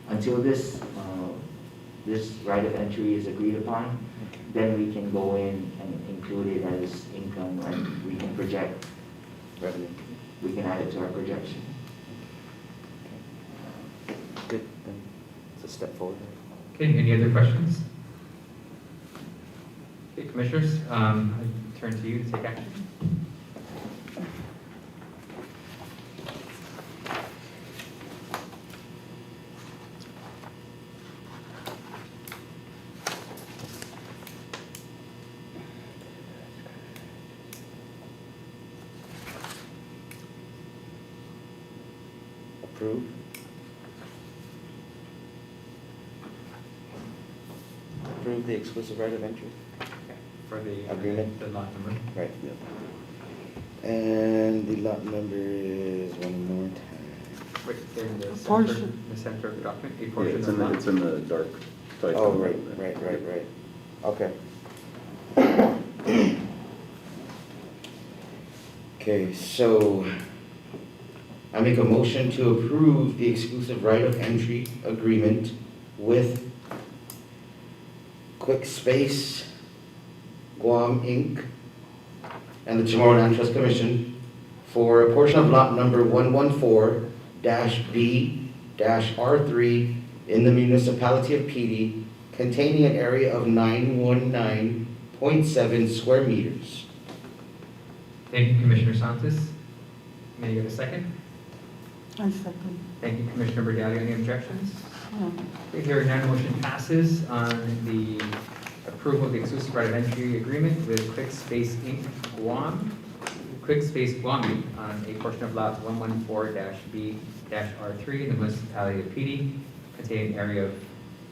Until this right of entry is agreed upon, then we can go in and include it as income, and we can project revenue. We can add it to our projection. Good, then it's a step forward. Okay, any other questions? Okay, Commissioners, I turn to you to take action. Approve. Approve the exclusive right of entry. For the agreement. The lot number. Right. Yeah. And the lot number is one more time. right there in the center, portion. the center of the document, a Yeah, portion it's of in the, lot. it's in the dark type. Oh, right. Okay. Okay, so I make a motion to approve the exclusive right of entry agreement with Quick Space Guam Inc. and the Chamorro Land Trust Commission for a portion of lot number 114-B-R3 in the municipality of Pidi, containing an area of 919.7 square meters. Thank you, Commissioner Santos. May I get a second? I second. Thank you, Commissioner Bergalio. Any objections? No. Okay, hearing none, motion passes on the approval of the exclusive right of entry agreement with Quick Space Inc. Guam, Quick Space Guam Inc. on a portion of lot 114-B-R3 in the municipality of Pidi, containing an area of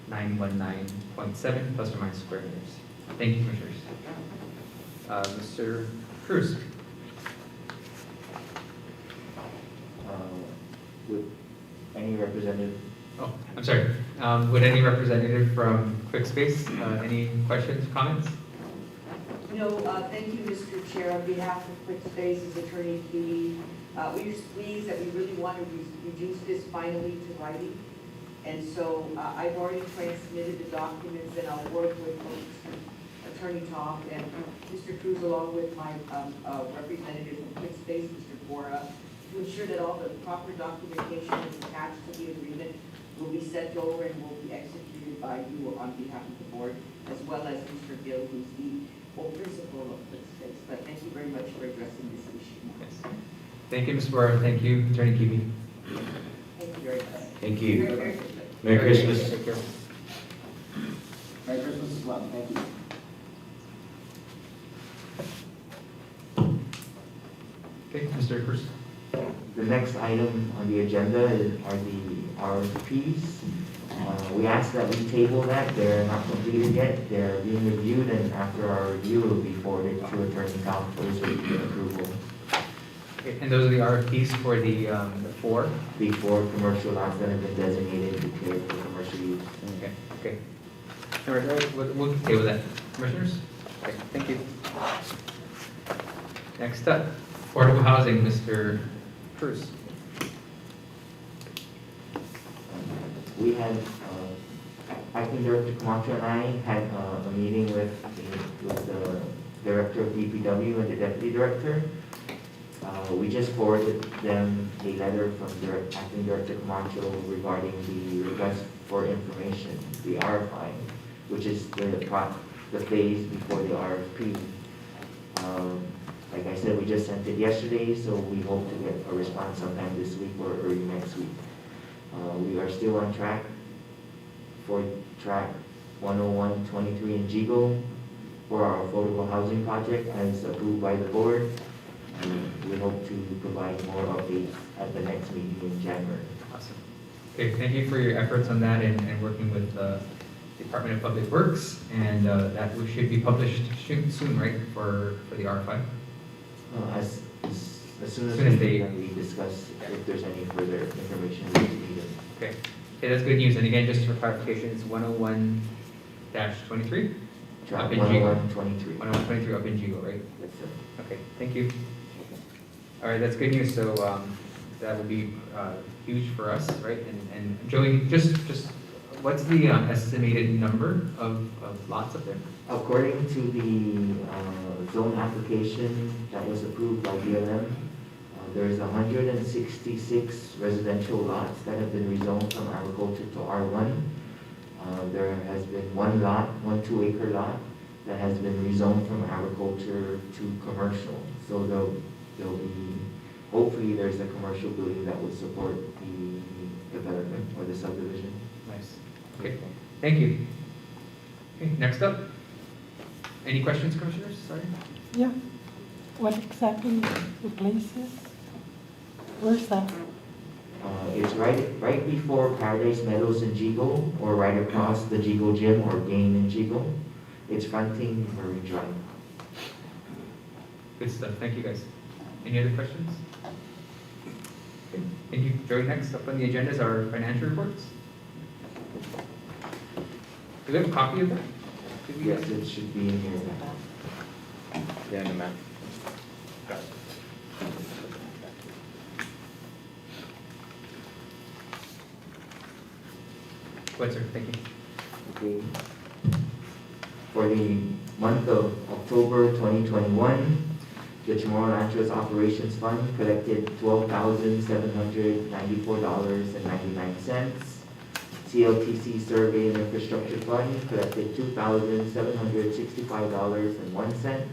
919.7 plus or minus square meters. Thank you, Commissioners. Mr. Cruz. Would any representative, Oh, I'm sorry. Would any representative from Quick Space, any questions, comments? No, thank you, Mr. Chair. On behalf of Quick Space's Attorney Keeley, we're just pleased that we really want to reduce this finally to writing. And so I've already transmitted the documents, and I'll work with Attorney Tom and Mr. Cruz along with my representative from Quick Space, Mr. Bora, to ensure that all the proper documentation is attached to the agreement will be sent over and will be executed by you on behalf of the board, as well as Mr. Gill, who's the principal of Quick Space. But thank you very much for addressing this issue. Yes. Thank you, Ms. Bora. Thank you, Attorney Keeley. Thank you very much. Thank you. Merry Christmas. Merry Christmas. Take care. Merry Christmas as well, thank you. Okay, Mr. Cruz. the next item on the agenda are the RFPs. We ask that we table that. They're not completed yet. They're being reviewed, and after our review, it will be forwarded to Attorney Tom for his review and approval. Okay, and those are the RFPs for the four? The 4 commercial lots that have been designated and declared for commercial use. Okay, okay. All right, we'll table that. Commissioners? Okay, thank you. Next up, affordable housing, Mr. Cruz. We had, Acting Director Camacho and I had a meeting with the Director of DPW and the Deputy Director. We just forwarded them a letter from Acting Director Camacho regarding the request for information, the RFI, which is the phase before the RFP. Like I said, we just sent it yesterday, so we hope to get a response sometime this week or early next week. We are still on track for track 10123 in Jigo for our affordable housing project as approved by the board. And we hope to provide more updates at the next meeting in January. Awesome. Okay, thank you for your efforts on that and working with the Department of Public Works, and that should be published soon, right, for the RFI? As soon as they we discuss if there's any further information we need. Okay, that's good news. And again, just for clarification, it's 101-23? Track Up in Jigo. 10123. 101-23 up in Jigo, right? Yes, sir. Okay, thank you. All right, that's good news. So that will be huge for us, right? And Joey, just what's the estimated number of lots up there? According to the zone application that was approved by BLM, there's 166 residential lots that have been rezoned from agriculture to R1. There has been one 2-acre lot that has been rezoned from agriculture to commercial. So there'll be, hopefully there's a commercial building that would support the development or the subdivision. Nice. Okay, thank you. Okay, next up. Any questions, Commissioners? Sorry. Yeah. What exactly the place is? Where's that? It's right before Paradise Meadows in Jigo, or right across the Jigo Gym or Game in Jigo. It's fronting Marine Drive. Good stuff. Thank you, guys. Any other questions? Okay, thank you. Joey, next up on the agenda is our financial reports. Do we have a copy of that? Did we- Yes, it should be in here. Yeah, in the map. Go ahead, sir, thank you. Okay. For the month of October 2021, the CHamoru Land Trust Operations Fund collected $12,794.99. CLTC Survey and Infrastructure Fund collected $2,765.01.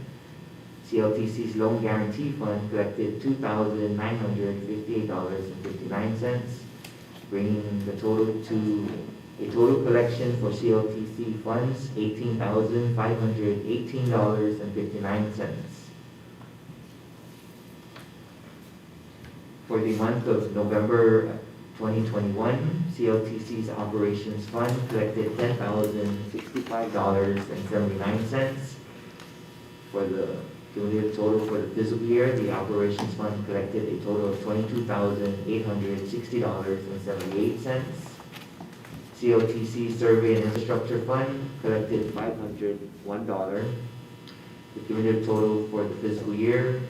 CLTC's Loan Guarantee Fund collected $2,958.59, bringing the total to a total collection for CLTC funds, $18,518.59. For the month of November 2021, CLTC's Operations Fund collected $10,065.79. For the cumulative total for the fiscal year, the Operations Fund collected a total of $22,860.78. CLTC Survey and Infrastructure Fund collected $501. The cumulative total for the fiscal year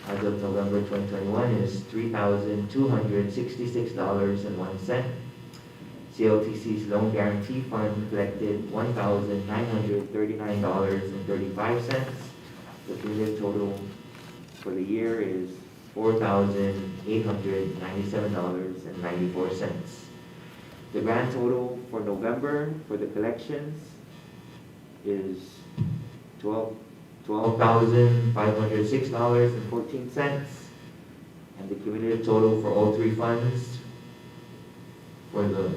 as of November 2021 is $3,266.01. CLTC's Loan Guarantee Fund collected $1,939.35. The cumulative total for the year is $4,897.94. The grand total for November for the collections is $12,506.14, and the cumulative total for all three funds for the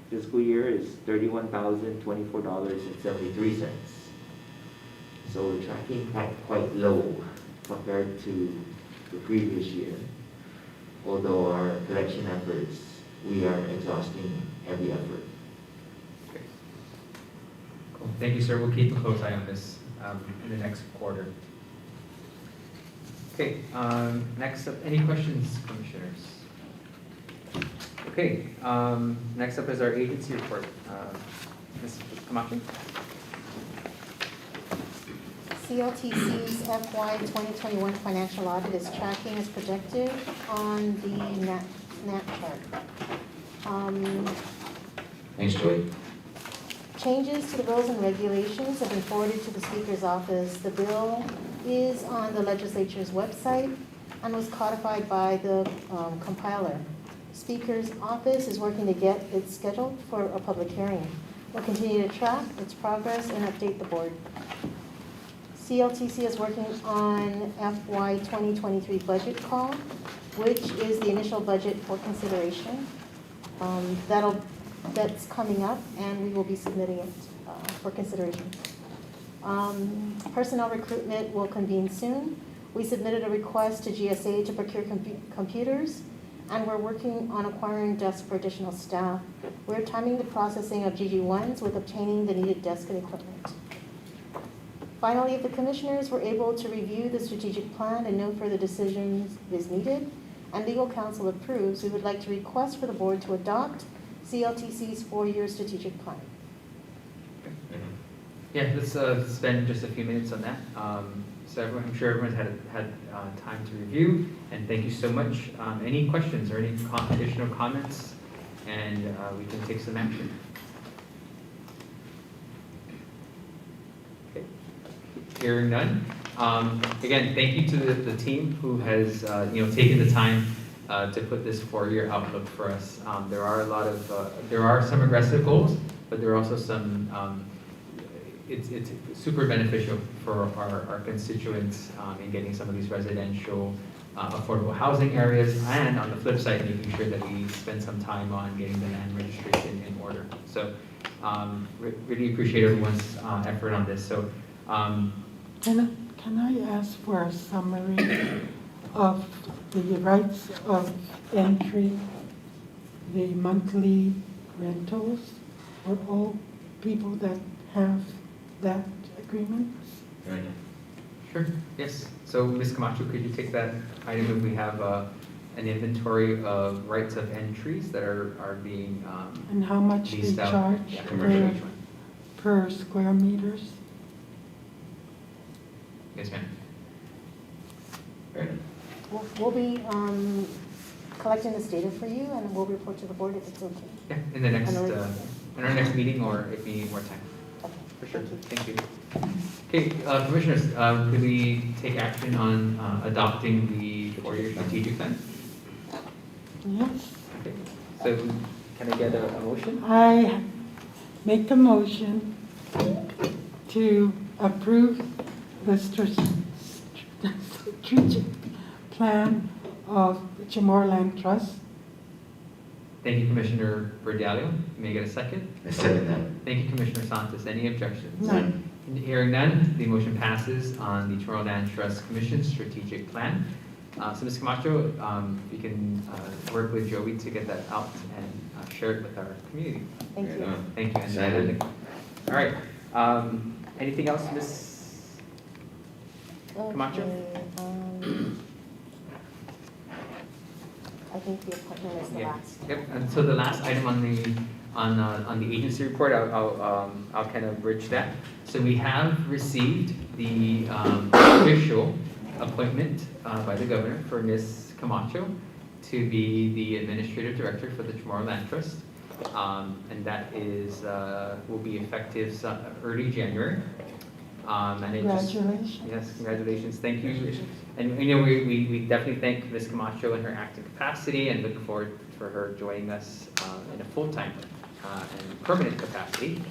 fiscal year is $31,024.73. So we're tracking quite low compared to the previous year, although our collection efforts, we are exhausting every effort. Okay. Cool. Thank you, sir. We'll keep a close eye on this in the next quarter. Okay, next up, any questions, commissioners? Okay, next up is our agency report. Ms. Camacho? CLTC's FY 2021 financial audit is tracking as projected on the NAT chart. Thanks, Joey. Changes to the rules and regulations have been forwarded to the Speaker's office. The bill is on the legislature's website and was codified by the compiler. Speaker's office is working to get it scheduled for a public hearing. We'll continue to track its progress and update the board. CLTC is working on FY 2023 budget call, which is the initial budget for consideration. That's coming up, and we will be submitting it for consideration. Personnel recruitment will convene soon. We submitted a request to GSA to procure computers, and we're working on acquiring desks for additional staff. We're timing the processing of GG1s with obtaining the needed desk and equipment. Finally, if the commissioners were able to review the strategic plan and no further decisions is needed, and legal counsel approves, we would like to request for the board to adopt CLTC's 4-year strategic plan. Yeah, let's spend just a few minutes on that. So I'm sure everyone's had time to review, and thank you so much. Any questions or any additional comments, and we can take some action. Okay. Hearing none. Again, thank you to the team who has taken the time to put this 4-year outlook for us. There are some aggressive goals, but there are also some. It's super beneficial for our constituents in getting some of these residential affordable housing areas, and on the flip side, making sure that we spend some time on getting the land registration in order. So really appreciate everyone's effort on this. So Can I ask for a summary of the rights of entry, the monthly rentals for all people that have that agreement? Sure, yes. So Ms. Camacho, could you take that item if we have an inventory of rights of entries that are being And how much we leased out. charge Yeah, commercial each one. per square meters? Yes, ma'am. Right. We'll be collecting this data for you, and we'll report to the board if it's okay. Yeah, in the next, And in our next meeting, or if we need more time. Okay, For sure, thank you. thank you. Okay, Commissioners, could we take action on adopting the 4-year strategic plan? Yes. Okay, so can I get a motion? I make a motion to approve the strategic plan of the CHamoru Land Trust. Thank you, Commissioner Bordallo. May I get a second? I second that. Thank you, Commissioner Santos. Any objections? None. Hearing none, the motion passes on the CHamoru Land Trust Commission strategic plan. So Ms. Camacho, you can work with Joey to get that out and share it with our community. Thank you. Thank you. Excited. All right. Anything else, Ms. Camacho? Okay, I think the appointment is the Yeah. last. Yep, and so the last item on the agency report, I'll kind of bridge that. So we have received the official appointment by the governor for Ms. Camacho to be the administrative director for the CHamoru Land Trust. And that is, will be effective early January. And it just- Congratulations. Yes, congratulations, thank you. And, you know, we definitely thank Ms. Camacho in her active capacity and look forward for her joining us in a full-time and permanent capacity.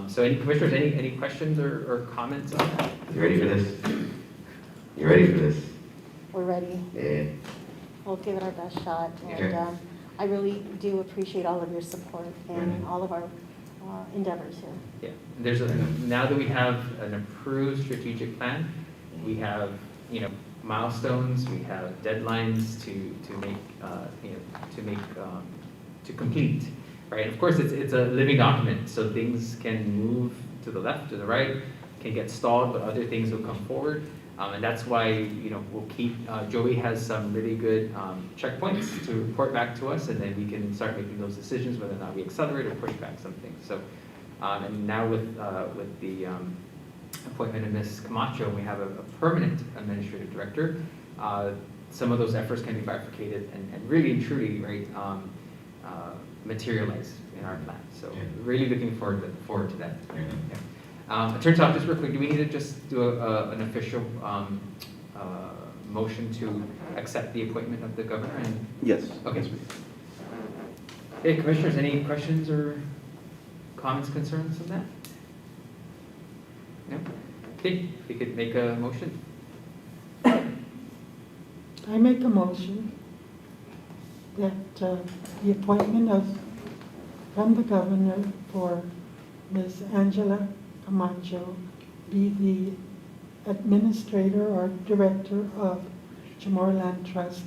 So any commissioners, any questions or comments on that? You ready for this? You ready for this? We're ready. Yeah. We'll give it our best shot. Okay. And I really do appreciate all of your support and all of our endeavors here. Yeah, there's now that we have an approved strategic plan, we have, you know, milestones, we have deadlines to make, to complete, right? Of course, it's a living document, so things can move to the left, to the right, can get stalled, but other things will come forward. And that's why, you know, we'll keep, Joey has some really good checkpoints to report back to us, and then we can start making those decisions, whether or not we accelerate or push back some things. So, and now with the appointment of Ms. Camacho, we have a permanent administrative director. Some of those efforts can be bifurcated and really and truly, right, materialize in our plan. So really looking forward to that. Yeah. Attorney Talk, just real quick, do we need to just do an official motion to accept the appointment of the governor? And Yes. okay. Hey, commissioners, any questions or comments, concerns on that? No? Okay, if you could make a motion. I make a motion that the appointment from the governor for Ms. Angela Camacho be the administrator or director of CHamoru Land Trust.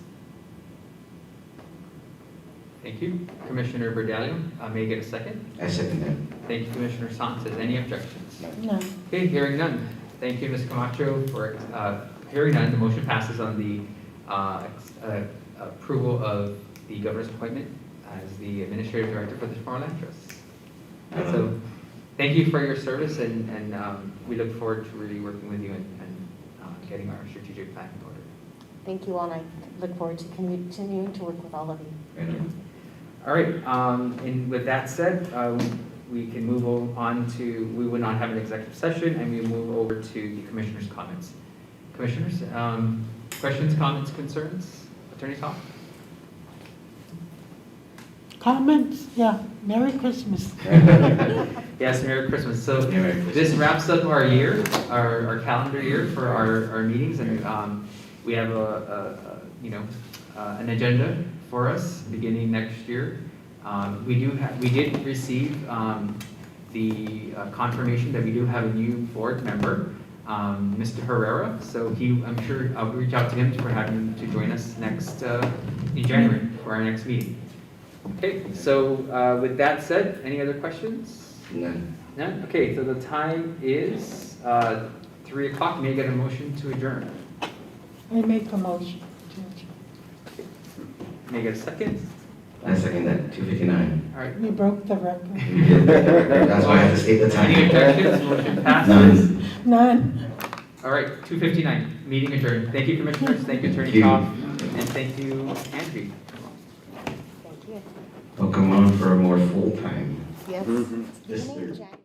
Thank you. Commissioner Bordallo, may I get a second? I second that. Thank you, Commissioner Santos. Any objections? No. Okay, hearing none. Thank you, Ms. Camacho, for hearing none. The motion passes on the approval of the governor's appointment as the administrative director for the CHamoru Land Trust. So, thank you for your service, and we look forward to really working with you and getting our strategic plan in order. Thank you all, and I look forward to continuing to work with all of you. All right, and with that said, we can move on to, we will not have an executive session, and we move over to the commissioners' comments. Commissioners, questions, comments, concerns? Attorney Talk? Comments? Yeah. Merry Christmas. Yes, Merry Christmas. So Merry Christmas. this wraps up our year, our calendar year for our meetings, and we have an agenda for us beginning next year. We did receive the confirmation that we do have a new board member, Mr. Herrera. So I'm sure I'll reach out to him for having him to join us next in January for our next meeting. Okay, so with that said, any other questions? None. None? Okay, so the time is 3 o'clock. May I get a motion to adjourn? I make a motion to adjourn. May I get a second? I second that, 2:59. All right. We broke the record. That's why I have to state the time. Any objections? Motion passes. None. All right, 2:59, meeting adjourned. Thank you, Commissioners. Thank you, Attorney Thank you. Toff, and thank you, Andrew. Thank you. Oh, come on for a more full time. Yes. Mhm. This Beginning Thursday. January.